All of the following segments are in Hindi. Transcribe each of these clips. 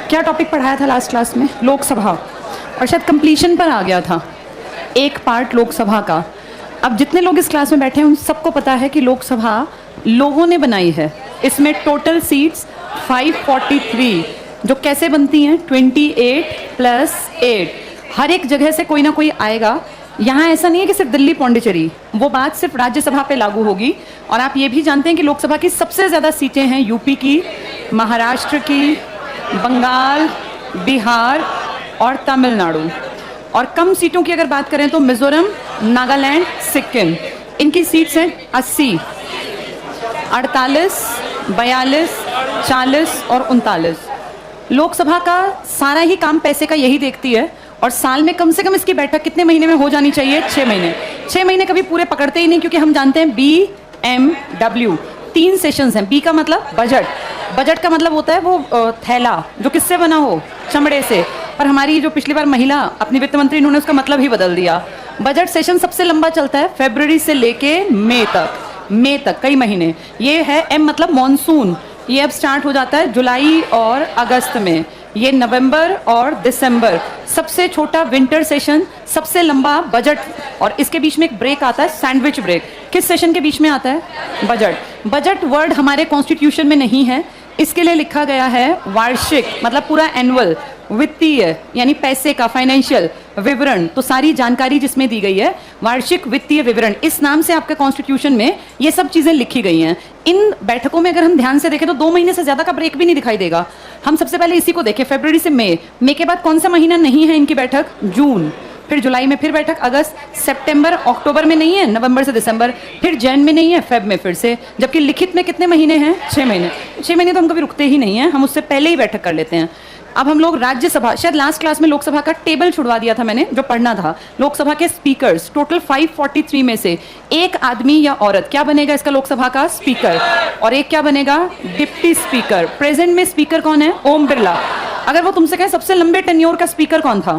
क्या टॉपिक पढ़ाया था लास्ट क्लास में? लोकसभा, और शायद कंप्लीशन पर आ गया था एक पार्ट लोकसभा का। अब जितने लोग इस क्लास में बैठे हैं उन सबको पता है कि लोकसभा लोगों ने बनाई है। इसमें टोटल सीट्स 543, जो कैसे बनती हैं 28 + 8। हर एक जगह से कोई ना कोई आएगा। यहाँ ऐसा नहीं है कि सिर्फ दिल्ली पौंडीचेरी, वो बात सिर्फ राज्यसभा पे लागू होगी। और आप ये भी जानते हैं कि लोकसभा की सबसे ज़्यादा सीटें हैं यूपी की, महाराष्ट्र की, बंगाल, बिहार और तमिलनाडु। और कम सीटों की अगर बात करें तो मिजोरम, नागालैंड, सिक्किम। इनकी सीट्स हैं 80, 48, 42, 40 और 39। लोकसभा का सारा ही काम पैसे का यही देखती है। और साल में कम से कम इसकी बैठक कितने महीने में हो जानी चाहिए? 6 महीने। 6 महीने कभी पूरे पकड़ते ही नहीं, क्योंकि हम जानते हैं BMW 3 सेशंस हैं। बी का मतलब बजट, बजट का मतलब होता है वो थैला जो किससे बना हो, चमड़े से। पर हमारी जो पिछली बार महिला अपनी वित्त मंत्री, इन्होंने उसका मतलब ही बदल दिया। बजट सेशन सबसे लंबा चलता है फरवरी से लेके मई तक कई महीने। ये है M मतलब मॉनसून, ये अब स्टार्ट हो जाता है जुलाई और अगस्त में। ये नवंबर और दिसंबर। सबसे छोटा विंटर सेशन, सबसे लंबा बजट। और इसके बीच में एक ब्रेक आता है, सैंडविच ब्रेक। किस सेशन के बीच में आता है? बजट। बजट वर्ड हमारे कॉन्स्टिट्यूशन में नहीं है, इसके लिए लिखा गया है वार्षिक, मतलब पूरा एनुअल। वित्तीय यानी पैसे का, फाइनेंशियल विवरण, तो सारी जानकारी जिसमें दी गई है वार्षिक वित्तीय विवरण। इस नाम से आपके कॉन्स्टिट्यूशन में ये सब चीजें लिखी गई हैं। इन बैठकों में अगर हम ध्यान से देखें तो 2 महीने से ज्यादा का ब्रेक भी नहीं दिखाई देगा। हम सबसे पहले इसी को देखें, फरवरी से मई के बाद कौन सा महीना नहीं है इनकी बैठक? जून। फिर जुलाई में फिर बैठक, अगस्त, सितंबर, अक्टूबर में नहीं है, नवंबर से दिसंबर, फिर जैन में नहीं है, फेब में फिर से। जबकि लिखित में कितने महीने हैं? 6 महीने। 6 महीने तो हम कभी रुकते ही नहीं हैं, हम उससे पहले ही बैठक कर लेते हैं। अब हम लोग राज्यसभा, शायद लास्ट क्लास में लोकसभा का टेबल छुड़वा दिया था मैंने, जो पढ़ना था। लोकसभा के स्पीकर्स टोटल 543 में से एक आदमी या औरत क्या बनेगा इसका लोकसभा का? स्पीकर। और एक क्या बनेगा? Deputy speaker. प्रेजेंट में स्पीकर कौन है? ओम बिरला। अगर वो तुमसे कहें सबसे लंबे टेन्योर का स्पीकर कौन था,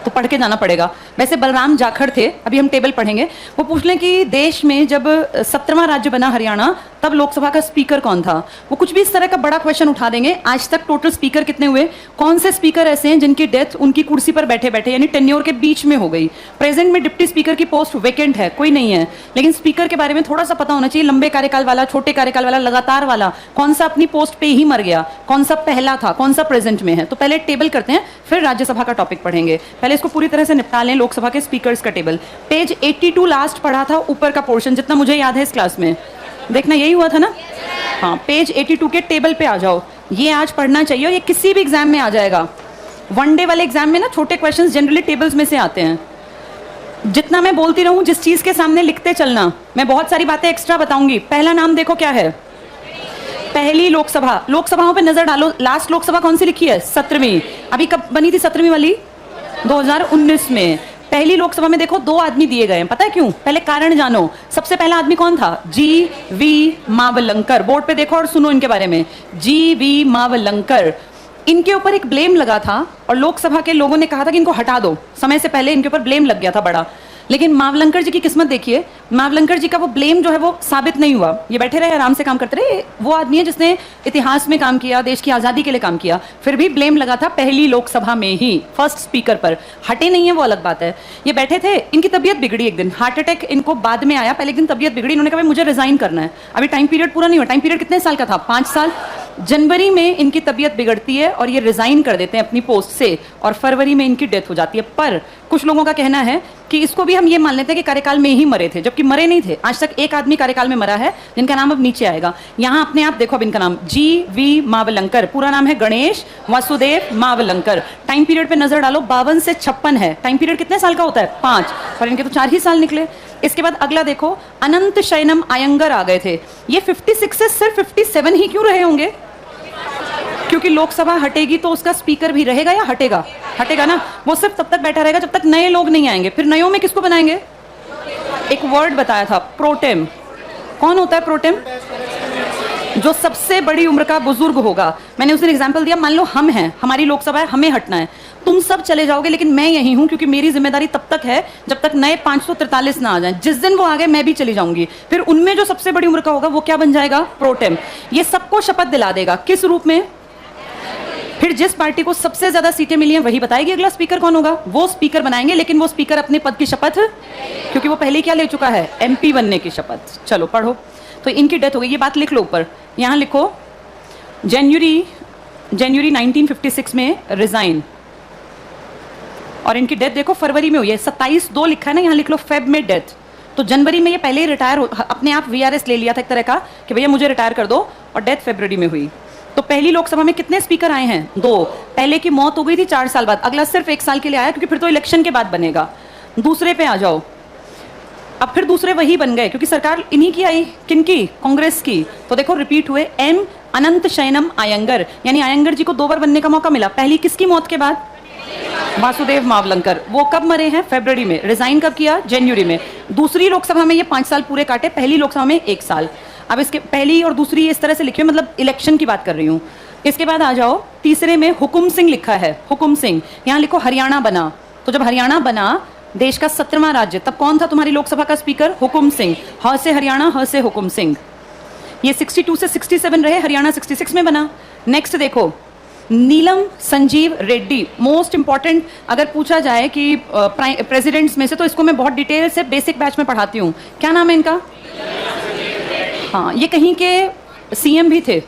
तो पढ़ के जाना पड़ेगा। वैसे बलराम जाखड़ थे, अभी हम टेबल पढ़ेंगे। वो पूछ लें कि देश में जब 17वां राज्य बना हरियाणा, तब लोकसभा का स्पीकर कौन था। वो कुछ भी इस तरह का बड़ा क्वेश्चन उठा देंगे। आज तक टोटल स्पीकर कितने हुए? कौन से स्पीकर ऐसे हैं जिनकी डेथ उनकी कुर्सी पर बैठे बैठे यानी टेन्योर के बीच में हो गई? प्रेजेंट में डिप्टी स्पीकर की पोस्ट वेकेंट है, कोई नहीं है। लेकिन स्पीकर के बारे में थोड़ा सा पता होना चाहिए। लंबे कार्यकाल वाला, छोटे कार्यकाल वाला, लगातार वाला, कौन सा अपनी पोस्ट पे ही मर गया, कौन सा पहला था, कौन सा प्रेजेंट में है। तो पहले टेबल करते हैं, फिर राज्यसभा का टॉपिक पढ़ेंगे। पहले इसको पूरी तरह से निपटा लें, लोकसभा के स्पीकर्स का टेबल। पेज 82 लास्ट पढ़ा था, ऊपर का पोर्शन, जितना मुझे याद है इस क्लास में। देखना यही हुआ था ना? हाँ, पेज 82 के टेबल पे आ जाओ। ये आज पढ़ना चाहिए, और ये किसी भी एग्जाम में आ जाएगा। वनडे वाले एग्जाम में ना छोटे क्वेश्चंस जनरली टेबल्स में से आते हैं। जितना मैं बोलती रहूं, जिस चीज के सामने लिखते चलना। मैं बहुत सारी बातें एक्स्ट्रा बताऊंगी। पहला नाम देखो क्या है? पहली लोकसभा। लोकसभाओं पे नजर डालो, लास्ट लोकसभा कौन सी लिखी है? 17वीं। अभी कब बनी थी 17वीं वाली? 2019 में। पहली लोकसभा में देखो 2 आदमी दिए गए हैं। पता है क्यों? पहले कारण जानो। सबसे पहला आदमी कौन था? GV मावलंकर। बोर्ड पे देखो और सुनो इनके बारे में। GV मावलंकर। इनके ऊपर एक ब्लेम लगा था, और लोकसभा के लोगों ने कहा था कि इनको हटा दो। समय से पहले इनके ऊपर ब्लेम लग गया था बड़ा। लेकिन मावलंकर जी की किस्मत देखिए, मावलंकर जी का वो ब्लेम जो है वो साबित नहीं हुआ। ये बैठे रहे, आराम से काम करते रहे। वो आदमी है जिसने इतिहास में काम किया, देश की आज़ादी के लिए काम किया। फिर भी ब्लेम लगा था पहली लोकसभा में ही, फर्स्ट स्पीकर पर। हटे नहीं है वो अलग बात है। ये बैठे थे, इनकी तबीयत बिगड़ी एक दिन। हार्ट अटैक इनको बाद में आया, पहले एक दिन तबीयत बिगड़ी। इन्होंने कहा मुझे रिजाइन करना है। अभी टाइम पीरियड पूरा नहीं हुआ। टाइम पीरियड कितने साल का था? 5 साल। जनवरी में इनकी तबीयत बिगड़ती है और ये रिजाइन कर देते हैं अपनी पोस्ट से, और फरवरी में इनकी डेथ हो जाती है। पर कुछ लोगों का कहना है कि इसको भी हम ये मान लेते हैं कि कार्यकाल में ही मरे थे, जबकि मरे नहीं थे। आज तक एक आदमी कार्यकाल में मरा है, जिनका नाम अब नीचे आएगा। यहाँ अपने आप देखो, अब इनका नाम GV मावलंकर। पूरा नाम है गणेश वासुदेव मावलंकर। टाइम पीरियड पे नजर डालो, 52 से 56 है। टाइम पीरियड कितने साल का होता है? 5। और इनके तो 4 ही साल निकले। इसके बाद अगला देखो, अनंत शयनम अयंगर आ गए थे। ये 56 से सिर्फ 57 ही क्यों रहे होंगे? क्योंकि लोकसभा हटेगी तो उसका स्पीकर भी रहेगा या हटेगा? हटेगा ना। वो सिर्फ तब तक बैठा रहेगा जब तक नए लोग नहीं आएंगे। फिर नयों में किसको बनाएंगे? एक वर्ड बताया था, प्रोटेम। कौन होता है प्रोटेम? जो सबसे बड़ी उम्र का बुजुर्ग होगा। मैंने उस दिन एग्जाम्पल दिया, मान लो हम हैं, हमारी लोकसभा है, हमें हटना है, तुम सब चले जाओगे, लेकिन मैं यही हूं, क्योंकि मेरी जिम्मेदारी तब तक है जब तक नए 543 ना आ जाएं। जिस दिन वो आ गए मैं भी चली जाऊंगी। फिर उनमें जो सबसे बड़ी उम्र का होगा वो क्या बन जाएगा? प्रोटेम। ये सबको शपथ दिला देगा। किस रूप में? फिर फिर जिस पार्टी को सबसे ज्यादा सीटें मिली हैं वही बताएगी अगला स्पीकर कौन होगा, वो स्पीकर बनाएंगे, लेकिन वो स्पीकर अपने पद की शपथ, क्योंकि वो पहले क्या ले चुका है, MP बनने की शपथ। चलो पढ़ो। तो इनकी डेथ हो गई, ये बात लिख लो ऊपर, यहाँ लिखो जनवरी 1956 में रिजाइन, और इनकी डेथ देखो फरवरी में हुई है, 27/2 लिखा है ना, यहाँ लिख लो फेब में डेथ। तो जनवरी में ये पहले ही रिटायर अपने आप VRS ले लिया था एक तरह का कि भैया मुझे रिटायर कर दो, और डेथ फरवरी में हुई। तो पहली लोकसभा में कितने स्पीकर आए हैं, 2। पहले की मौत हो गई थी 4 साल बाद, अगला सिर्फ 1 साल के लिए आया क्योंकि फिर तो इलेक्शन के बाद बनेगा। दूसरे पे आ जाओ, अब फिर दूसरे वही बन गए क्योंकि सरकार इन्हीं की आई, किनकी, कांग्रेस की। तो देखो रिपीट हुए, M अनंत शयनम आयंगर, यानी आयंगर जी को 2 बार बनने का मौका मिला। पहली किसकी मौत के बाद, वासुदेव मावलंकर, वो कब मरे हैं, फरवरी में। रिजाइन कब किया, जनवरी में। दूसरी लोकसभा में ये 5 साल पूरे काटे, पहली लोकसभा में 1 साल। अब इसके पहली और दूसरी इस तरह से लिखिए, मतलब इलेक्शन की बात कर रही हूँ। इसके बाद आ जाओ, तीसरे में हुकुम सिंह लिखा है, हुकुम सिंह, यहाँ लिखो हरियाणा बना। तो जब हरियाणा बना देश का 17वां राज्य, तब कौन था तुम्हारी लोकसभा का स्पीकर, हुकुम सिंह। ह से हरियाणा, ह से हुकुम सिंह। ये 62 से 67 रहे, हरियाणा 66 में बना। नेक्स्ट देखो नीलम संजीव रेड्डी, मोस्ट इंपॉर्टेंट अगर पूछा जाए कि प्रेसिडेंट्स में से, तो इसको मैं बहुत डिटेल से बेसिक बैच में पढ़ाती हूँ। क्या नाम है इनका, हाँ ये कहीं के CM भी थे।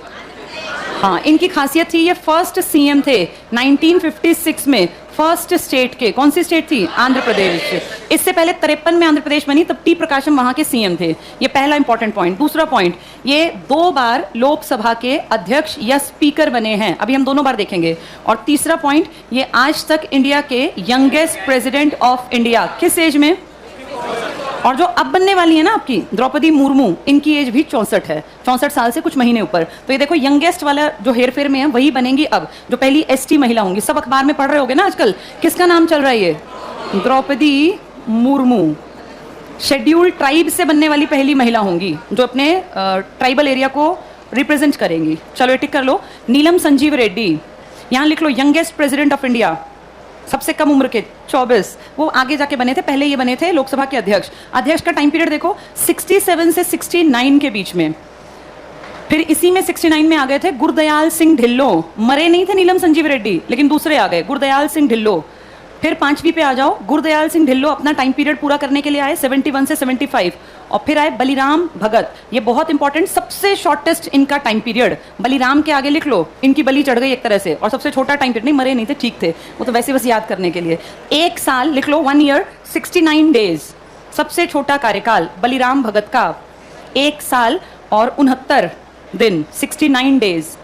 हाँ इनकी खासियत थी, ये फर्स्ट CM थे 1956 में, फर्स्ट स्टेट के। कौन सी स्टेट थी, आंध्र प्रदेश। इससे पहले 53 में आंध्र प्रदेश बनी, तब T प्रकाशम वहां के CM थे। ये पहला इंपॉर्टेंट पॉइंट। दूसरा पॉइंट, ये 2 बार लोकसभा के अध्यक्ष या स्पीकर बने हैं, अभी हम दोनों बार देखेंगे। और तीसरा पॉइंट, ये आज तक इंडिया के यंगेस्ट प्रेसिडेंट ऑफ इंडिया, किस एज में, और जो अब बनने वाली है ना आपकी द्रौपदी मुर्मू, इनकी एज भी 64 है, 64 साल से कुछ महीने ऊपर। तो ये देखो यंगेस्ट वाला जो हेर फेर में है वही बनेंगी अब, जो पहली ST महिला होंगी। सब अखबार में पढ़ रहे होगे ना आजकल, किसका नाम चल रहा है ये, द्रौपदी मुर्मू। शेड्यूल्ड ट्राइब से बनने वाली पहली महिला होंगी जो अपने ट्राइबल एरिया को रिप्रेजेंट करेंगी। चलो ये टिक कर लो। नीलम संजीव रेड्डी, यहाँ लिख लो यंगेस्ट प्रेसिडेंट ऑफ इंडिया, सबसे कम उम्र के 24। वो आगे जाके बने थे, पहले ये बने थे लोकसभा के अध्यक्ष। अध्यक्ष का टाइम पीरियड देखो 67 से 69 के बीच में। फिर इसी में 69 में आ गए थे गुरदयाल सिंह ढिल्लो, मरे नहीं थे नीलम संजीव रेड्डी, लेकिन दूसरे आ गए, गुरदयाल सिंह ढिल्लो। फिर 5वीं पे आ जाओ, गुरदयाल सिंह ढिल्लो अपना टाइम पीरियड पूरा करने के लिए आए 71 से 75। और फिर आए बलिराम भगत, ये बहुत इंपॉर्टेंट, सबसे शॉर्टेस्ट इनका टाइम पीरियड। बलिराम के आगे लिख लो, इनकी बलि चढ़ गई एक तरह से, और सबसे छोटा टाइम पीरियड, नहीं मरे नहीं थे, ठीक थे वो तो, वैसे बस याद करने के लिए। 1 साल लिख लो, 1 ईयर 69 डेज, सबसे छोटा कार्यकाल बलिराम भगत का, 1 साल और 69 दिन, 69 डेज।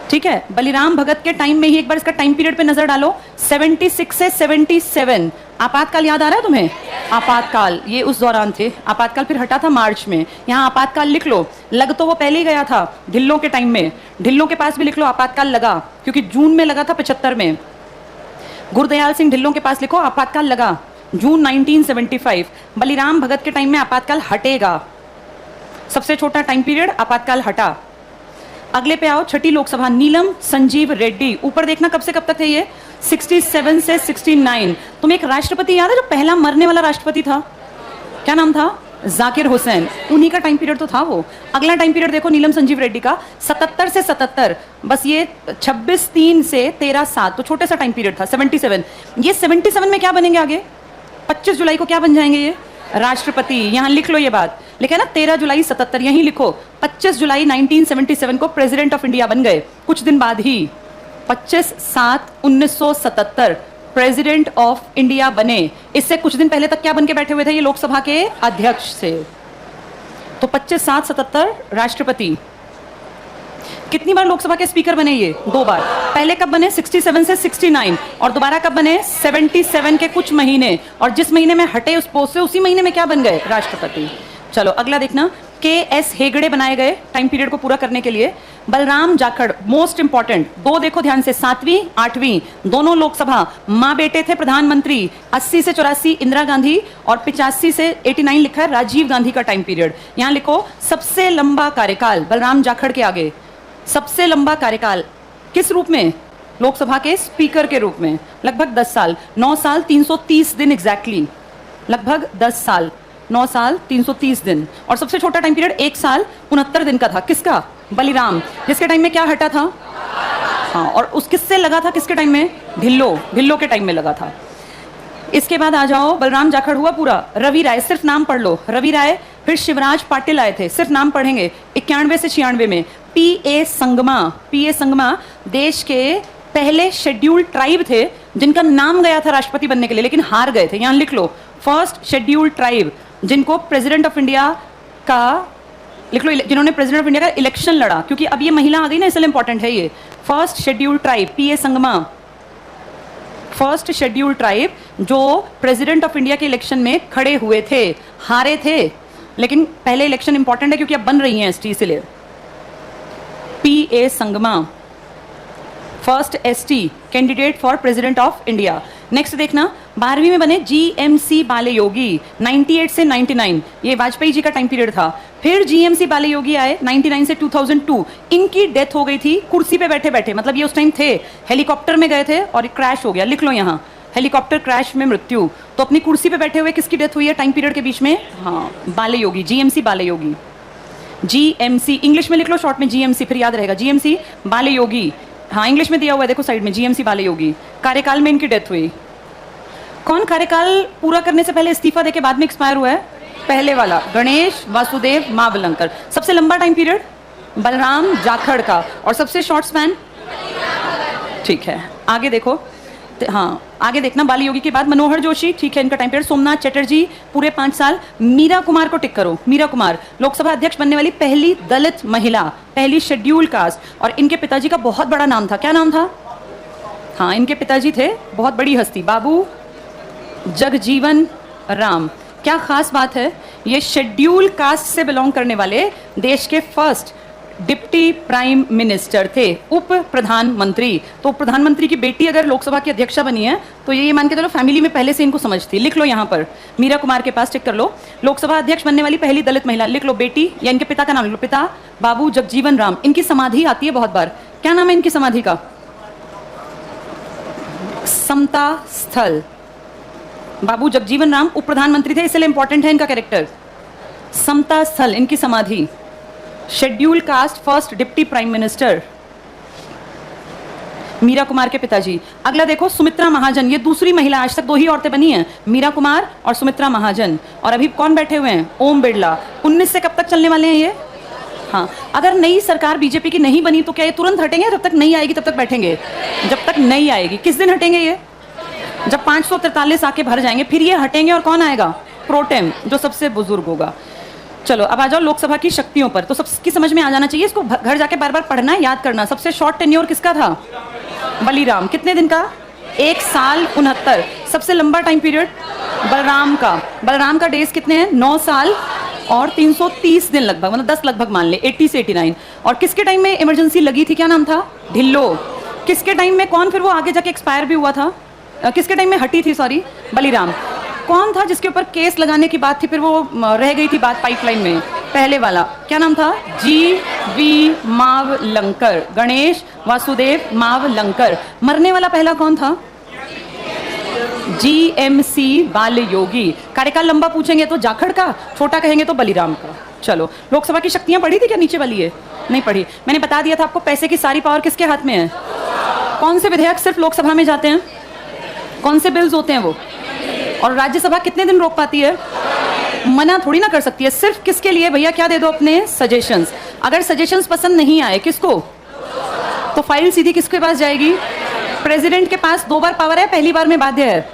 ठीक है, बलिराम भगत के टाइम में ही एक बार इसका टाइम पीरियड पे नजर डालो, 76 से 77। आपातकाल याद आ रहा है तुम्हें, आपातकाल ये उस दौरान थे। आपातकाल फिर हटा था मार्च में, यहाँ आपातकाल लिख लो। लग तो वो पहले ही गया था ढिल्लों के टाइम में, ढिल्लों के पास भी लिख लो आपातकाल लगा, क्योंकि जून में लगा था 75 में। गुरदयाल सिंह ढिल्लों के पास लिखो आपातकाल लगा जून 1975। बलिराम भगत के टाइम में आपातकाल हटेगा, सबसे छोटा टाइम पीरियड, आपातकाल हटा। अगले पे आओ, छठी लोकसभा, नीलम संजीव रेड्डी। ऊपर देखना कब से कब तक थे ये, 67 से 69। तुम्हें एक राष्ट्रपति याद है जो पहला मरने वाला राष्ट्रपति था, क्या नाम था, जाकिर हुसैन, उन्हीं का टाइम पीरियड तो था वो। अगला टाइम पीरियड देखो नीलम संजीव रेड्डी का, 77 से 77, बस ये 26/3 से 13/7, तो छोटे सा टाइम पीरियड था। 77, ये 77 में क्या बनेंगे आगे, 25 जुलाई को क्या बन जाएंगे ये, राष्ट्रपति। यहाँ लिख लो ये बात, लिखा है ना 13 जुलाई 77, यहीं लिखो 25 जुलाई 1977 को प्रेसिडेंट ऑफ इंडिया बन गए, कुछ दिन बाद ही 25/7/1977 प्रेसिडेंट ऑफ इंडिया बने। इससे कुछ दिन पहले तक क्या बन के बैठे हुए थे ये, लोकसभा के अध्यक्ष थे। तो 25/7/77 राष्ट्रपति। कितनी बार लोकसभा के स्पीकर बने ये, 2 बार। पहले कब बने, 67 से 69, और दोबारा कब बने, 77 के कुछ महीने, और जिस महीने में हटे उस पोस्ट से उसी महीने में क्या बन गए, राष्ट्रपति। चलो अगला देखना, KS हेगड़े बनाए गए टाइम पीरियड को पूरा करने के लिए। बलराम जाखड़, मोस्ट इंपॉर्टेंट, 2 देखो ध्यान से, 7वीं 8वीं दोनों लोकसभा, माँ बेटे थे प्रधानमंत्री। 80 से 84 इंदिरा गांधी, और 85 से 89 लिखा है राजीव गांधी का टाइम पीरियड। यहाँ लिखो सबसे लंबा कार्यकाल बलराम जाखड़ के आगे, सबसे लंबा कार्यकाल किस रूप में, लोकसभा के स्पीकर के रूप में, लगभग 10 साल, 9 साल 330 दिन एग्जैक्टली, लगभग 10 साल 9 साल 330 दिन। और सबसे छोटा टाइम पीरियड 1 साल 69 दिन का था, किसका, बलिराम, जिसके टाइम में क्या हटा था, हाँ, और उस किससे लगा था, किसके टाइम में? ढिल्लो के टाइम में लगा था। इसके बाद आ जाओ, बलराम जाखड़ हुआ पूरा। रवि राय, सिर्फ नाम पढ़ लो, रवि राय। फिर शिवराज पाटिल आए थे, सिर्फ नाम पढ़ेंगे, 91 से 96 में। पी ए संगमा देश के पहले शेड्यूल्ड ट्राइब थे जिनका नाम गया था राष्ट्रपति बनने के लिए, लेकिन हार गए थे। यहां लिख लो, फर्स्ट शेड्यूल्ड ट्राइब जिनको प्रेसिडेंट ऑफ इंडिया का, लिख लो, जिन्होंने प्रेसिडेंट ऑफ इंडिया का इलेक्शन लड़ा, क्योंकि अब ये महिला आ गई ना, इसलिए इंपॉर्टेंट है ये। First scheduled tribe PA. Sangma, first scheduled tribe जो प्रेसिडेंट ऑफ इंडिया के इलेक्शन में खड़े हुए थे, हारे थे, लेकिन पहले इलेक्शन इंपॉर्टेंट है क्योंकि अब बन रही हैं एसटी, इसलिए PA. Sangma first ST candidate for president of India. Next देखना, 12वीं में बने जीएमसी बालेयोगी 98 से 99, ये वाजपेयी जी का टाइम पीरियड था। फिर जीएमसी बालेयोगी आए 99 से 2002, इनकी डेथ हो गई थी कुर्सी पे बैठे बैठे, मतलब ये उस टाइम थे, हेलीकॉप्टर में गए थे और क्रैश हो गया, लिख लो यहाँ, हेलीकॉप्टर क्रैश में मृत्यु। तो अपनी कुर्सी पे बैठे हुए किसकी डेथ हुई है टाइम पीरियड के बीच में? हाँ, बालेयोगी, जीएमसी बालेयोगी। जीएमसी इंग्लिश में लिख लो शॉर्ट में, जीएमसी, फिर याद रहेगा, जीएमसी बालेयोगी। हाँ, इंग्लिश में दिया हुआ है, देखो साइड में, जीएमसी बालेयोगी। कार्यकाल में इनकी डेथ हुई। कौन कार्यकाल पूरा करने से पहले इस्तीफा देके बाद में एक्सपायर हुआ है? पहले वाला, गणेश वासुदेव मावलंकर। सबसे लंबा टाइम पीरियड बलराम जाखड़ का, और सबसे शॉर्ट स्पैन, ठीक है। आगे देखो, हाँ आगे देखना, बालेयोगी के बाद मनोहर जोशी, ठीक है, इनका टाइम पीरियड। सोमनाथ चटर्जी पूरे 5 साल। मीरा कुमार को टिक करो, मीरा कुमार लोकसभा अध्यक्ष बनने वाली पहली दलित महिला, पहली शेड्यूल्ड कास्ट, और इनके पिताजी का बहुत बड़ा नाम था, क्या नाम था? हाँ, इनके पिताजी थे बहुत बड़ी हस्ती, बाबू जगजीवन राम। क्या खास बात है, ये शेड्यूल्ड कास्ट से बिलोंग करने वाले देश के फर्स्ट डिप्टी प्राइम मिनिस्टर थे, उप प्रधानमंत्री। तो प्रधानमंत्री की बेटी अगर लोकसभा की अध्यक्षा बनी है तो ये मान के चलो फैमिली में पहले से इनको समझती। लिख लो यहाँ पर, मीरा कुमार के पास टिक कर लो। लोकसभा अध्यक्ष बनने वाली पहली दलित महिला, लिख लो, बेटी या इनके पिता का नाम लिख लो, पिता बाबू जगजीवन राम। इनकी समाधि आती है बहुत बार, क्या नाम है इनकी समाधि का? समता स्थल। बाबू जगजीवन राम उप प्रधानमंत्री थे, इसलिए इंपॉर्टेंट है इनका कैरेक्टर। समता स्थल इनकी समाधि। Scheduled caste first deputy prime minister Meera Kumar के पिताजी। अगला देखो, सुमित्रा महाजन, ये दूसरी महिला, आज तक 2 ही औरतें बनी हैं, मीरा कुमार और सुमित्रा महाजन। और अभी कौन बैठे हुए हैं? ओम बिरला। 19 से कब तक चलने वाले हैं ये? हाँ, अगर नई सरकार बीजेपी की नहीं बनी तो क्या ये तुरंत हटेंगे? जब तक नहीं आएगी तब तक बैठेंगे, जब तक नहीं आएगी। किस दिन हटेंगे ये? जब 543 आके भर जाएंगे, फिर ये हटेंगे। और कौन आएगा? प्रोटेम, जो सबसे बुजुर्ग होगा। चलो अब आ जाओ लोकसभा की शक्तियों पर, तो सबकी समझ में आ जाना चाहिए, इसको घर जाके बार बार पढ़ना, याद करना। सबसे शॉर्ट टेन्योर किसका था? बलीराम। कितने दिन का? 1 साल 69। सबसे लंबा टाइम पीरियड बलराम का। बलराम का डेज कितने हैं? 9 साल और 330 दिन लगभग, मतलब 10 लगभग मान ले, 80 से 89। और किसके टाइम में इमरजेंसी लगी थी, क्या नाम था? ढिल्लो। किसके टाइम में? कौन फिर वो आगे जाके एक्सपायर भी हुआ था? किसके टाइम में हटी थी? सॉरी, बलीराम। कौन था जिसके ऊपर केस लगाने की बात थी, फिर वो रह गई थी बात पाइपलाइन में? पहले वाला, क्या नाम था? जी.वी. मावलंकर, गणेश वासुदेव मावलंकर। मरने वाला पहला कौन था? जीएमसी बालेयोगी। कार्यकाल लंबा पूछेंगे तो जाखड़ का, छोटा कहेंगे तो बलीराम का। चलो, लोकसभा की शक्तियां पढ़ी थी क्या? नीचे वाली है, नहीं पढ़ी। मैंने बता दिया था आपको, पैसे की सारी पावर किसके हाथ में है? कौन से विधेयक सिर्फ लोकसभा में जाते हैं? कौन से बिल्स होते हैं वो? और राज्यसभा कितने दिन रोक पाती है? मना थोड़ी ना कर सकती है। सिर्फ किसके लिए भैया? क्या दे दो? अपने सजेशंस। अगर सजेशंस पसंद नहीं आए किसको, तो फाइल सीधी किसके पास जाएगी? प्रेसिडेंट के पास 2 बार पावर है, पहली बार में बाध्य है।